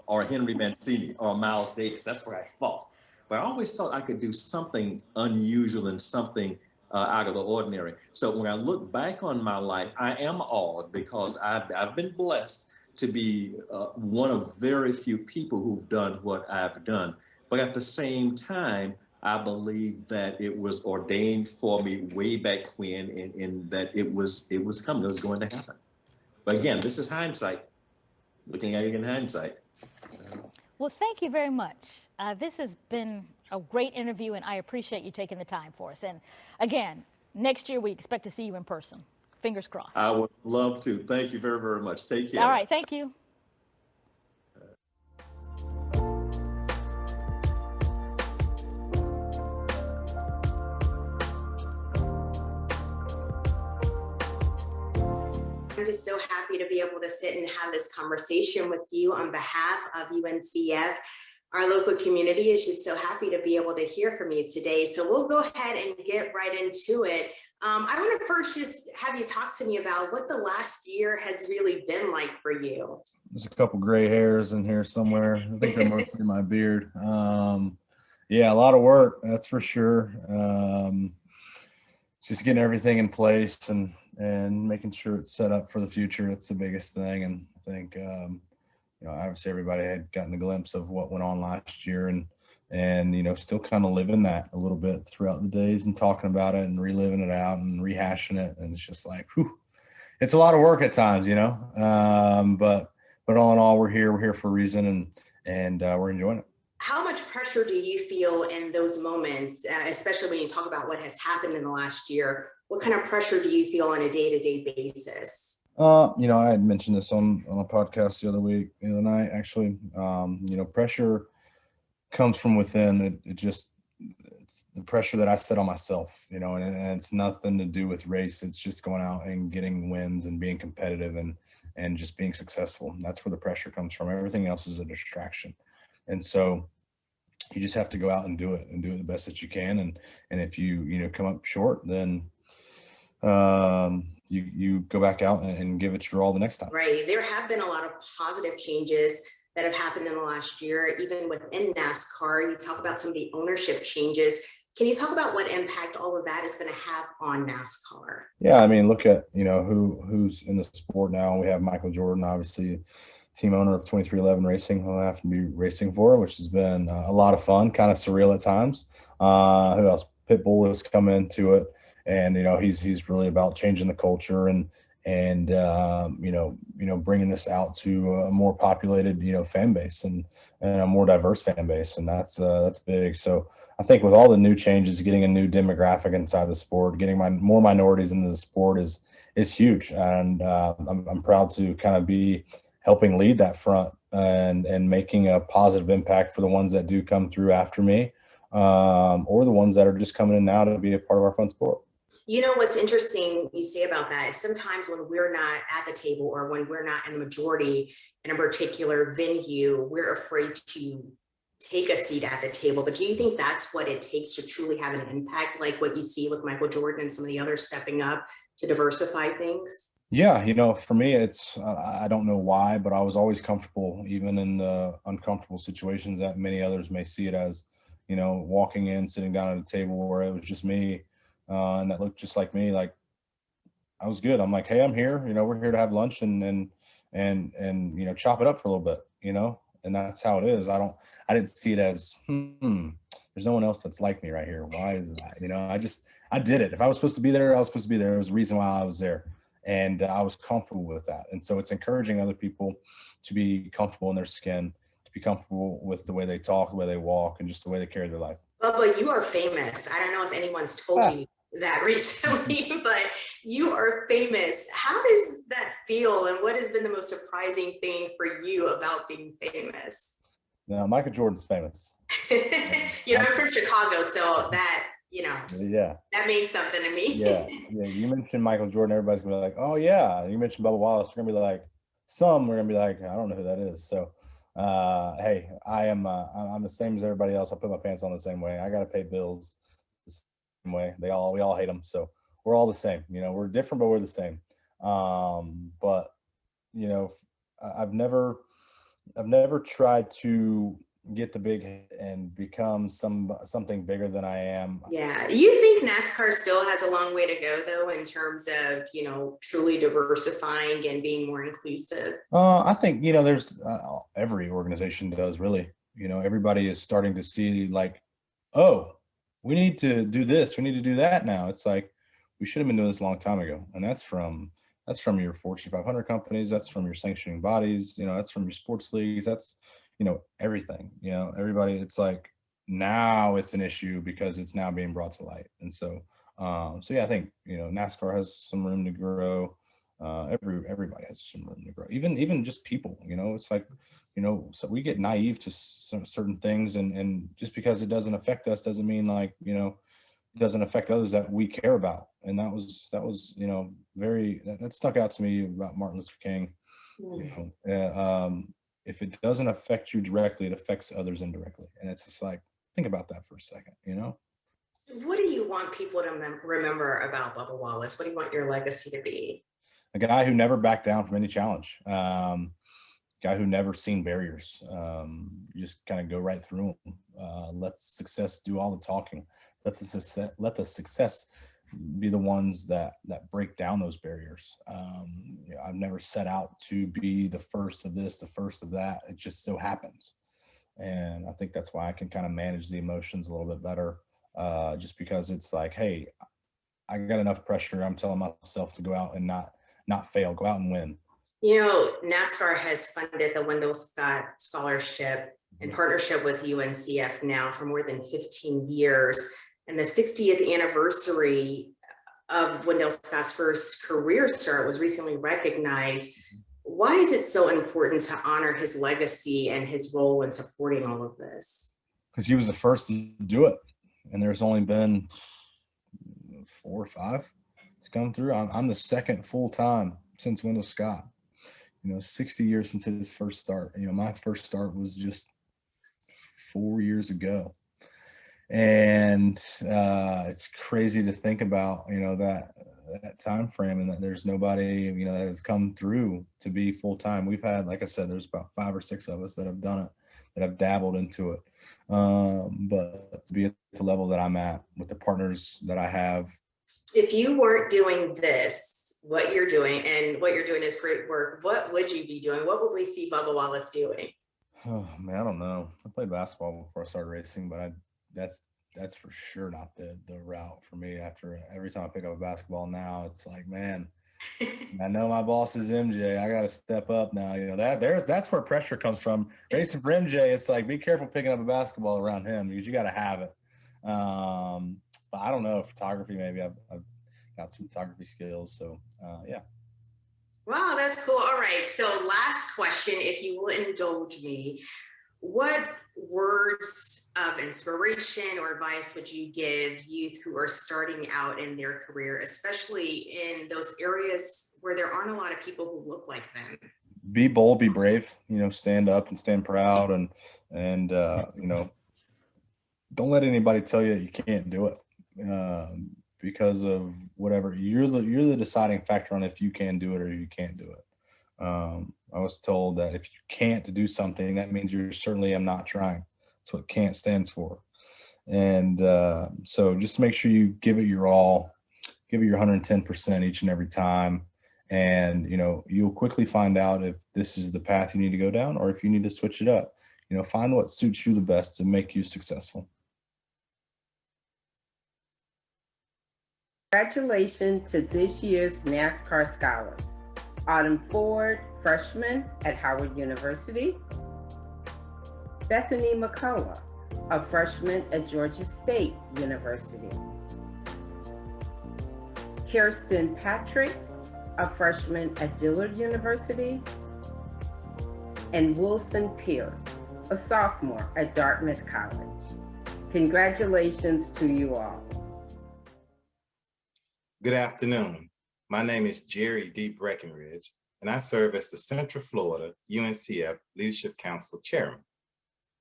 or a Henry Mancini or a Miles Davis. That's what I thought. But I always thought I could do something unusual and something out of the ordinary. So when I look back on my life, I am awed because I've been blessed to be one of very few people who've done what I've done. But at the same time, I believe that it was ordained for me way back when, and that it was coming, it was going to happen. But again, this is hindsight, looking at it in hindsight. Well, thank you very much. This has been a great interview, and I appreciate you taking the time for us. And again, next year we expect to see you in person. Fingers crossed. I would love to. Thank you very, very much. Take care. All right, thank you. I'm just so happy to be able to sit and have this conversation with you on behalf of UNCF. Our local community is just so happy to be able to hear from you today. So we'll go ahead and get right into it. I want to first just have you talk to me about what the last year has really been like for you. There's a couple gray hairs in here somewhere. I think they're mostly my beard. Yeah, a lot of work, that's for sure. Just getting everything in place and making sure it's set up for the future. That's the biggest thing. And I think, you know, obviously everybody had gotten a glimpse of what went on last year, and you know, still kind of living that a little bit throughout the days and talking about it and reliving it out and rehashing it. And it's just like, whew, it's a lot of work at times, you know, but all in all, we're here for a reason, and we're enjoying it. How much pressure do you feel in those moments, especially when you talk about what has happened in the last year? What kind of pressure do you feel on a day-to-day basis? You know, I had mentioned this on a podcast the other night, actually. You know, pressure comes from within. It's the pressure that I set on myself, you know, and it's nothing to do with race. It's just going out and getting wins and being competitive and just being successful. And that's where the pressure comes from. Everything else is a distraction. And so you just have to go out and do it the best that you can. And if you come up short, then you go back out and give it your all the next time. Right. There have been a lot of positive changes that have happened in the last year, even within NASCAR. You talk about some of the ownership changes. Can you talk about what impact all of that is going to have on NASCAR? Yeah, I mean, look at, you know, who's in the sport now. We have Michael Jordan, obviously team owner of 2311 Racing, who I have to be racing for, which has been a lot of fun, kind of surreal at times. Who else? Pitbull has come into it, and you know, he's really about changing the culture and you know, bringing this out to a more populated, you know, fan base and a more diverse fan base, and that's big. So I think with all the new changes, getting a new demographic inside the sport, getting more minorities into the sport is huge, and I'm proud to kind of be helping lead that front and making a positive impact for the ones that do come through after me, or the ones that are just coming in now to be a part of our fun sport. You know, what's interesting you say about that is sometimes when we're not at the table or when we're not in the majority in a particular venue, we're afraid to take a seat at the table. But do you think that's what it takes to truly have an impact, like what you see with Michael Jordan and some of the others stepping up to diversify things? Yeah, you know, for me, it's I don't know why, but I was always comfortable, even in the uncomfortable situations that many others may see it as, you know, walking in, sitting down at a table where it was just me, and that looked just like me. Like, I was good. I'm like, hey, I'm here. You know, we're here to have lunch and you know, chop it up for a little bit. You know, and that's how it is. I didn't see it as there's no one else that's like me right here. Why is that? You know, I did it. If I was supposed to be there, I was supposed to be there. There was a reason why I was there. And I was comfortable with that. And so it's encouraging other people to be comfortable in their skin, to be comfortable with the way they talk, the way they walk, and just the way they carry their life. Bubba, you are famous. I don't know if anyone's told you that recently, but you are famous. How does that feel? And what has been the most surprising thing for you about being famous? Now, Michael Jordan's famous. You know, I'm from Chicago, so that, you know, yeah, that means something to me. yeah. You mentioned Michael Jordan, everybody's gonna be like, oh yeah. You mentioned Bubba Wallace, we're gonna be like, we're gonna be like, I don't know who that is. So hey, I'm the same as everybody else. I put my pants on the same way. I gotta pay bills the same way. We all hate them. So we're all the same. You know, we're different, but we're the same. But you know, I've never tried to get the big hit and become something bigger than I am. Yeah. You think NASCAR still has a long way to go though, in terms of, you know, truly diversifying and being more inclusive? I think, you know, there's every organization does really, you know, everybody is starting to see like, oh, we need to do this. We need to do that now. It's like, we should have been doing this a long time ago. And that's from your Fortune 500 companies. That's from your sanctioning bodies. You know, that's from your sports leagues. That's, you know, everything, you know, everybody. It's like, now it's an issue because it's now being brought to light. And so, so yeah, I think, you know, NASCAR has some room to grow. Everybody has some room to grow. Even just people, you know, it's like, you know, so we get naive to certain things, and just because it doesn't affect us doesn't mean, like, you know, it doesn't affect others that we care about. And that was, you know, that stuck out to me about Martin Luther King. You know, if it doesn't affect you directly, it affects others indirectly. And it's just like, think about that for a second, you know? What do you want people to remember about Bubba Wallace? What do you want your legacy to be? A guy who never backed down from any challenge. Guy who never seen barriers. You just kind of go right through them. Let success do all the talking. Let the success be the ones that break down those barriers. You know, I've never set out to be the first of this, the first of that. It just so happens. And I think that's why I can kind of manage the emotions a little bit better. Just because it's like, hey, I got enough pressure. I'm telling myself to go out and not fail, go out and win. You know, NASCAR has funded the Wendell Scott Scholarship in partnership with UNCF now for more than 15 years. And the 60th anniversary of Wendell Scott's first career start was recently recognized. Why is it so important to honor his legacy and his role in supporting all of this? Because he was the first to do it. And there's only been 4 or 5 to come through. I'm the second full time since Wendell Scott. You know, 60 years since his first start. You know, my first start was just 4 years ago. And it's crazy to think about, you know, that time frame, and that there's nobody, you know, that has come through to be full time. We've had, like I said, there's about 5 or 6 of us that have done it, that have dabbled into it. But to be at the level that I'm at with the partners that I have. If you weren't doing this, what you're doing is great work, what would you be doing? What would we see Bubba Wallace doing? Oh man, I don't know. I played basketball before I started racing, but that's for sure not the route for me. After every time I pick up a basketball now, it's like, man, I know my boss is MJ. I got to step up now. You know, that's where pressure comes from. Racing for MJ, it's like, be careful picking up a basketball around him because you got to have it. But I don't know, photography, maybe I've got some photography skills. So yeah. Wow, that's cool. All right. So last question, if you will indulge me, what words of inspiration or advice would you give youth who are starting out in their career, especially in those areas where there aren't a lot of people who look like them? Be bold, be brave, you know, stand up and stand proud, and you know, don't let anybody tell you that you can't do it. Because of whatever, you're the deciding factor on if you can do it or you can't do it. I was told that if you can't do something, that means you certainly am not trying. That's what can't stands for. And so just make sure you give it your all, give it your 110% each and every time. And, you know, you'll quickly find out if this is the path you need to go down or if you need to switch it up. You know, find what suits you the best to make you successful. Congratulations to this year's NASCAR scholars. Autumn Ford, freshman at Howard University. Bethany McCullough, a freshman at Georgia State University. Kirsten Patrick, a freshman at Dillard University. And Wilson Pierce, a sophomore at Dartmouth College. Congratulations to you all. Good afternoon. My name is Jerry D. Breckenridge, and I serve as the Central Florida UNCF Leadership Council Chairman.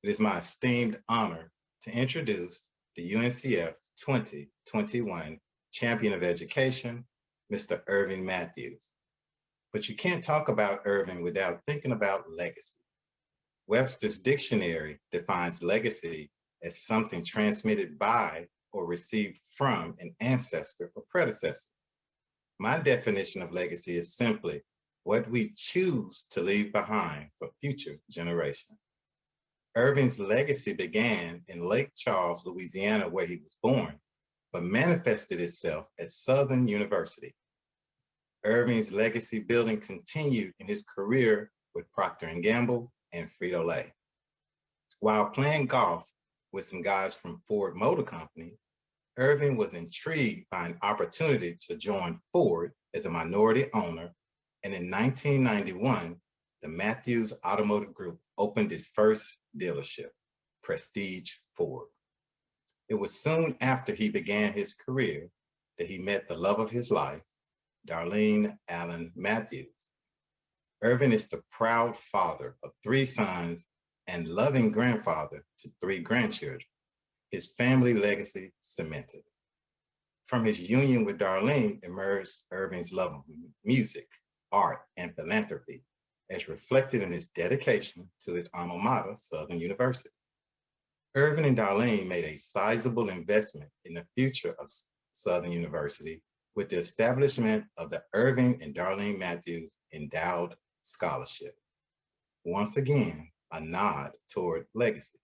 It is my esteemed honor to introduce the UNCF 2021 Champion of Education, Mr. Irving Matthews. But you can't talk about Irving without thinking about legacy. Webster's dictionary defines legacy as something transmitted by or received from an ancestor or predecessor. My definition of legacy is simply what we choose to leave behind for future generations. Irving's legacy began in Lake Charles, Louisiana, where he was born, but manifested itself at Southern University. Irving's legacy building continued in his career with Procter & Gamble and Frito-Lay. While playing golf with some guys from Ford Motor Company, Irving was intrigued by an opportunity to join Ford as a minority owner, and in 1991, the Matthews Automotive Group opened its first dealership, Prestige Ford. It was soon after he began his career that he met the love of his life, Darlene Allen Matthews. Irving is the proud father of 3 sons and loving grandfather to 3 grandchildren. His family legacy cemented. From his union with Darlene emerged Irving's love of music, art, and philanthropy, as reflected in his dedication to his alma mater, Southern University. Irving and Darlene made a sizable investment in the future of Southern University with the establishment of the Irving and Darlene Matthews Endowed Scholarship. Once again, a nod toward legacy.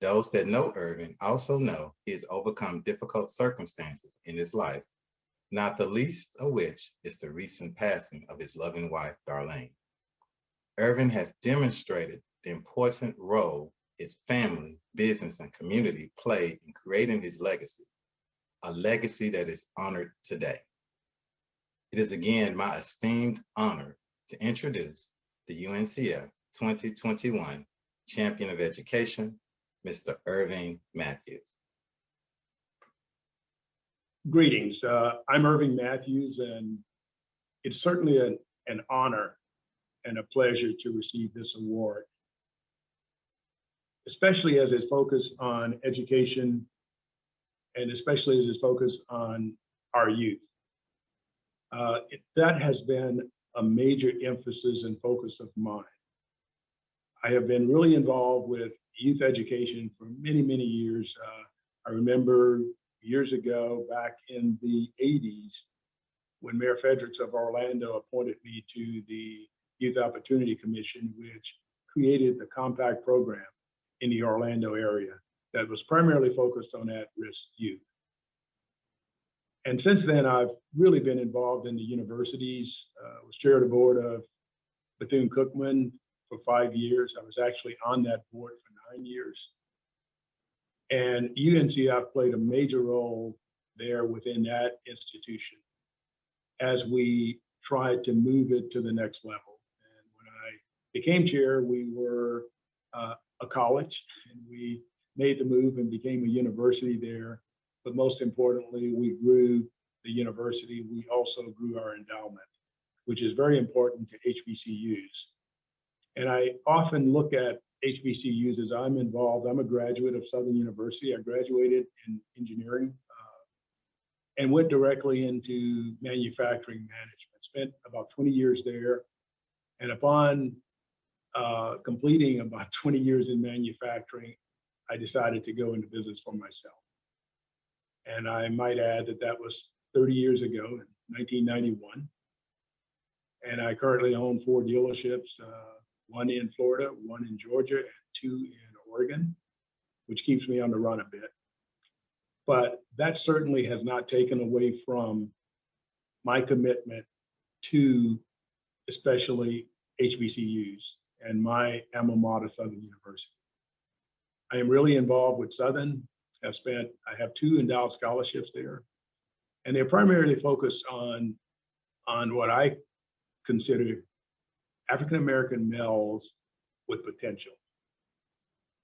Those that know Irving also know he has overcome difficult circumstances in his life, not the least of which is the recent passing of his loving wife, Darlene. Irving has demonstrated the important role his family, business, and community played in creating his legacy, a legacy that is honored today. It is again my esteemed honor to introduce the UNCF 2021 Champion of Education, Mr. Irving Matthews. Greetings, I'm Irving Matthews, and it's certainly an honor and a pleasure to receive this award, especially as it's focused on education and especially as it's focused on our youth. That has been a major emphasis and focus of mine. I have been really involved with youth education for many, many years. I remember years ago, back in the 80s, when Mayor Fredericks of Orlando appointed me to the Youth Opportunity Commission, which created the Compact program in the Orlando area that was primarily focused on at-risk youth. And since then, I've really been involved in the universities. Was chair of the board of Bethune-Cookman for 5 years. I was actually on that board for 9 years. And UNCF played a major role there within that institution as we tried to move it to the next level. And when I became chair, we were a college, and we made the move and became a university there. But most importantly, we grew the university. We also grew our endowment, which is very important to HBCUs. And I often look at HBCUs as I'm involved. I'm a graduate of Southern University. I graduated in engineering and went directly into manufacturing management. Spent about 20 years there. And upon completing about 20 years in manufacturing, I decided to go into business for myself. And I might add that that was 30 years ago in 1991. And I currently own 4 dealerships, one in Florida, one in Georgia, and 2 in Oregon, which keeps me on the run a bit. But that certainly has not taken away from my commitment to especially HBCUs and my alma mater, Southern University. I am really involved with Southern. I have 2 endowed scholarships there, and they're primarily focused on what I consider African-American males with potential.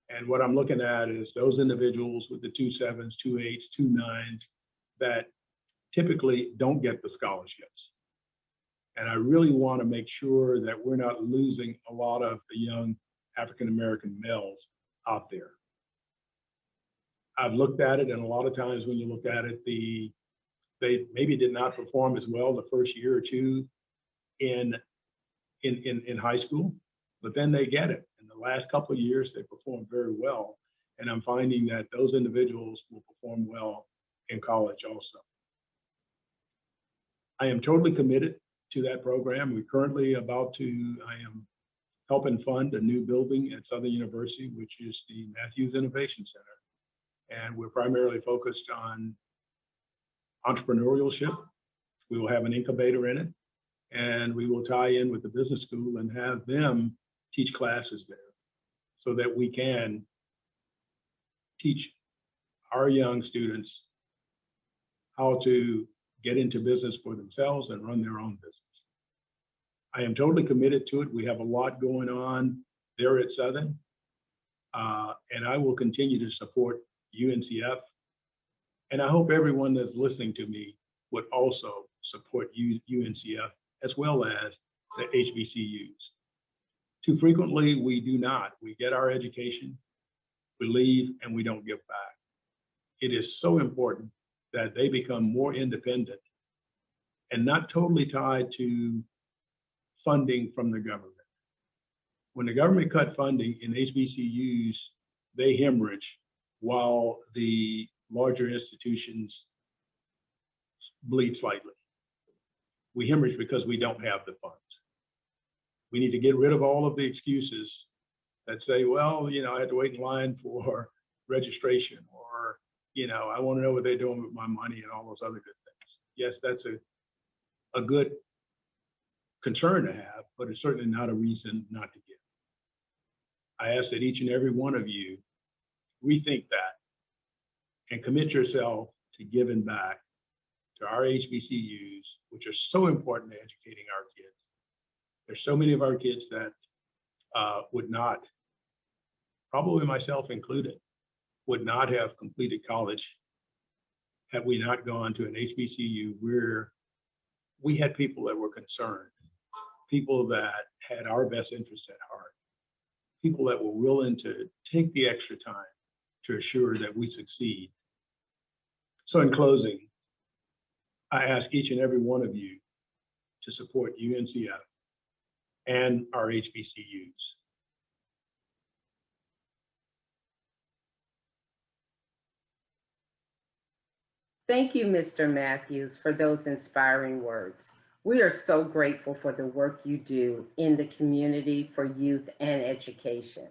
And what I'm looking at is those individuals with the 2 7s, 2 8s, 2 9s that typically don't get the scholarships. And I really want to make sure that we're not losing a lot of the young African-American males out there. I've looked at it, and a lot of times when you look at it, they maybe did not perform as well the first year or 2 in high school, but then they get it. In the last couple of years, they performed very well. And I'm finding that those individuals will perform well in college also. I am totally committed to that program. We're currently I am helping fund a new building at Southern University, which is the Matthews Innovation Center. And we're primarily focused on entrepreneurship. We will have an incubator in it, and we will tie in with the business school and have them teach classes there so that we can teach our young students how to get into business for themselves and run their own business. I am totally committed to it. We have a lot going on there at Southern, and I will continue to support UNCF. And I hope everyone that's listening to me would also support UNCF as well as the HBCUs. Too frequently, we do not. We get our education, we leave, and we don't give back. It is so important that they become more independent and not totally tied to funding from the government. When the government cut funding in HBCUs, they hemorrhage while the larger institutions bleed slightly. We hemorrhage because we don't have the funds. We need to get rid of all of the excuses that say, well, I had to wait in line for registration, or, I want to know what they're doing with my money and all those other good things. Yes, that's a good concern to have, but it's certainly not a reason not to give. I ask that each and every one of you rethink that and commit yourself to giving back to our HBCUs, which are so important to educating our kids. There's so many of our kids that would not, probably myself included, would not have completed college had we not gone to an HBCU where we had people that were concerned, people that had our best interests at heart, people that were willing to take the extra time to assure that we succeed. So in closing, I ask each and every one of you to support UNCF and our HBCUs. Thank you, Mr. Matthews, for those inspiring words. We are so grateful for the work you do in the community for youth and education.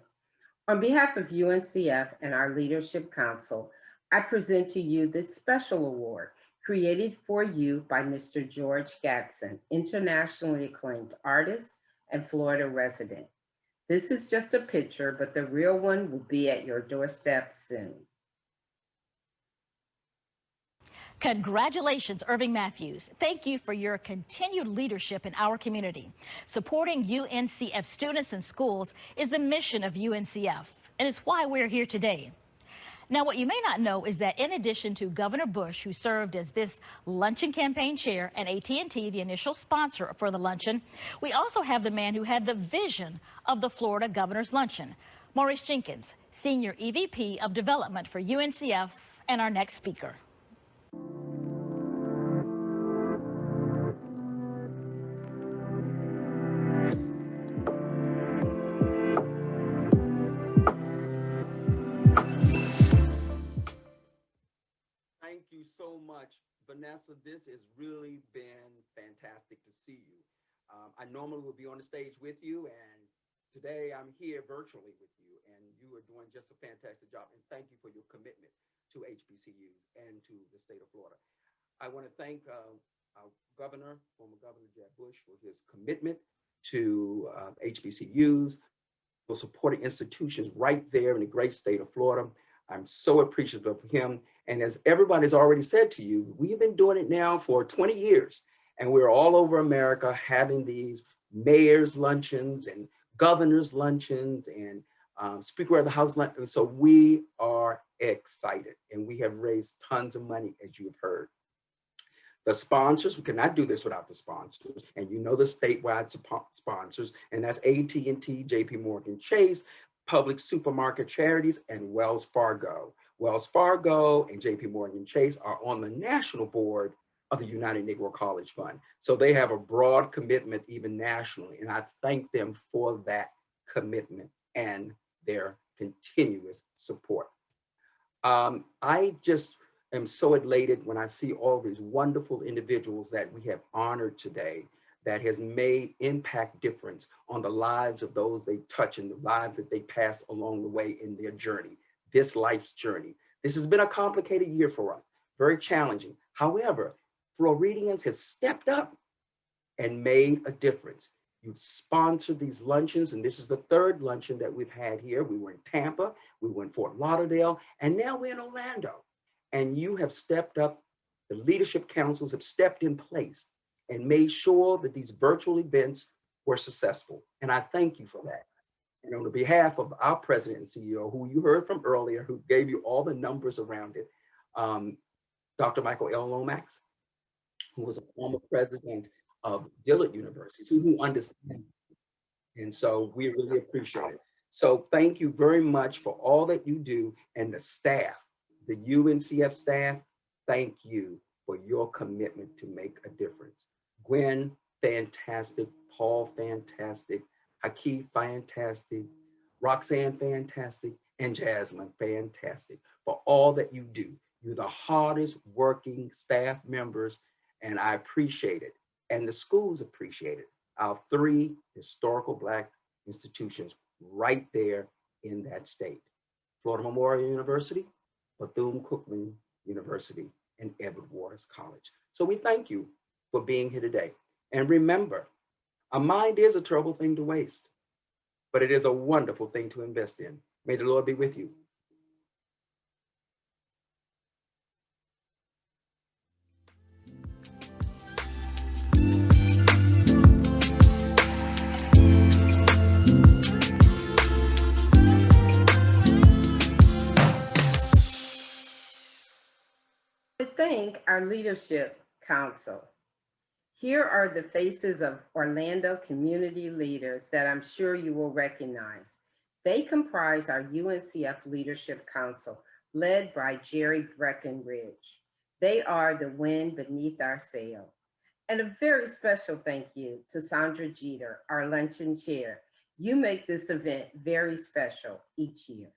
On behalf of UNCF and our Leadership Council, I present to you this special award created for you by Mr. George Gatson, internationally acclaimed artist and Florida resident. This is just a picture, but the real one will be at your doorstep soon. Congratulations, Irving Matthews. Thank you for your continued leadership in our community. Supporting UNCF students and schools is the mission of UNCF, and it's why we're here today. Now, what you may not know is that in addition to Governor Bush, who served as this luncheon campaign chair, and AT&T, the initial sponsor for the luncheon, we also have the man who had the vision of the Florida Governor's Luncheon, Maurice Jenkins, Senior EVP of Development for UNCF, and our next speaker. Thank you so much, Vanessa. This has really been fantastic to see you. I normally would be on the stage with you, and today I'm here virtually with you, and you are doing just a fantastic job. And thank you for your commitment to HBCUs and to the state of Florida. I want to thank our governor, former Governor Jeb Bush, for his commitment to HBCUs, for supporting institutions right there in the great state of Florida. I'm so appreciative of him. And as everybody's already said to you, we've been doing it now for 20 years. And we're all over America having these mayor's luncheons and governor's luncheons and Speaker of the House luncheons. So we are excited, and we have raised tons of money, as you have heard. The sponsors, we cannot do this without the sponsors, and you know the statewide sponsors, and that's AT&T, JP Morgan Chase, Public Supermarket Charities, and Wells Fargo. Wells Fargo and JP Morgan Chase are on the national board of the United Negro College Fund. So they have a broad commitment even nationally, and I thank them for that commitment, and their continuous support. I just am so elated when I see all these wonderful individuals that we have honored today that has made impact difference on the lives of those they touch and the lives that they pass along the way in their journey, this life's journey. This has been a complicated year for us, very challenging. However, Floridians have stepped up and made a difference. You've sponsored these luncheons, and this is the third luncheon that we've had here. We were in Tampa, we were in Fort Lauderdale, and now we're in Orlando. And you have stepped up, the leadership councils have stepped in place and made sure that these virtual events were successful. And I thank you for that. And on behalf of our president and CEO, who you heard from earlier, who gave you all the numbers around it, Dr. Michael L. Lomax, who was a former president of Dillard University, who understands. And so we really appreciate it. So thank you very much for all that you do, and the staff, the UNCF staff, thank you for your commitment to make a difference. Gwen, fantastic. Paul, fantastic. Haki, fantastic. Roxanne, fantastic. And Jasmine, fantastic for all that you do. You're the hardest working staff members, and I appreciate it. And the schools appreciate it. Our 3 historical Black institutions right there in that state: Florida Memorial University, Bethune-Cookman University, and Edward Waters College. So we thank you for being here today. And remember, a mind is a terrible thing to waste, but it is a wonderful thing to invest in. May the Lord be with you. To thank our leadership council. Here are the faces of Orlando community leaders that I'm sure you will recognize. They comprise our UNCF Leadership Council, led by Jerry Breckenridge. They are the wind beneath our sail. And a very special thank you to Sandra Jeter, our luncheon chair. You make this event very special each year.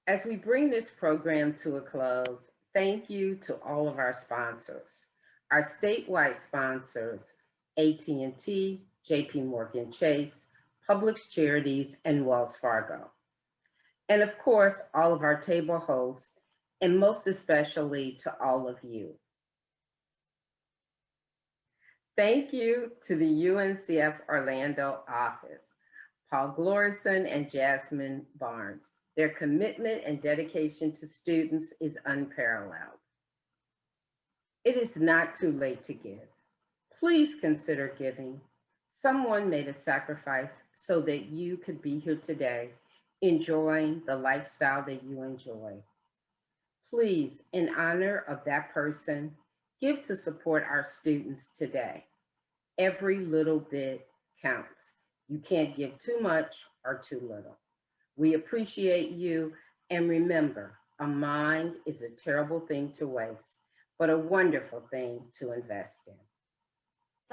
As we bring this program to a close, thank you to all of our sponsors. Our statewide sponsors AT&T, JP Morgan Chase, Publix Charities, and Wells Fargo. And of course, all of our table hosts, and most especially to all of you. Thank you to the UNCF Orlando office, Paul Glorison and Jasmine Barnes. Their commitment and dedication to students is unparalleled. It is not too late to give. Please consider giving. Someone made a sacrifice so that you could be here today, enjoying the lifestyle that you enjoy. Please, in honor of that person, give to support our students today. Every little bit counts. You can't give too much or too little. We appreciate you, and remember, a mind is a terrible thing to waste, but a wonderful thing to invest in.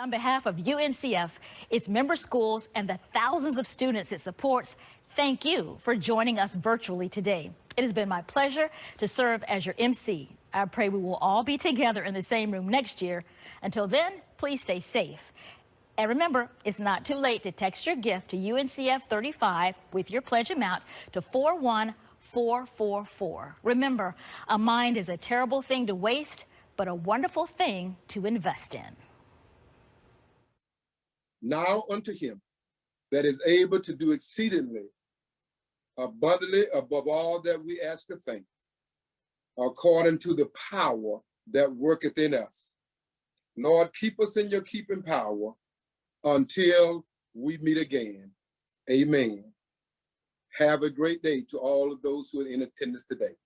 On behalf of UNCF, its member schools, and the thousands of students it supports, thank you for joining us virtually today. It has been my pleasure to serve as your MC. I pray we will all be together in the same room next year. Until then, please stay safe. And remember, it's not too late to text your gift to UNCF 35 with your pledge amount to 41444. Remember, a mind is a terrible thing to waste, but a wonderful thing to invest in. Now unto him that is able to do exceedingly abundantly above all that we ask or think, according to the power that worketh in us. Lord, keep us in your keeping power until we meet again. Amen. Have a great day to all of those who are in attendance today.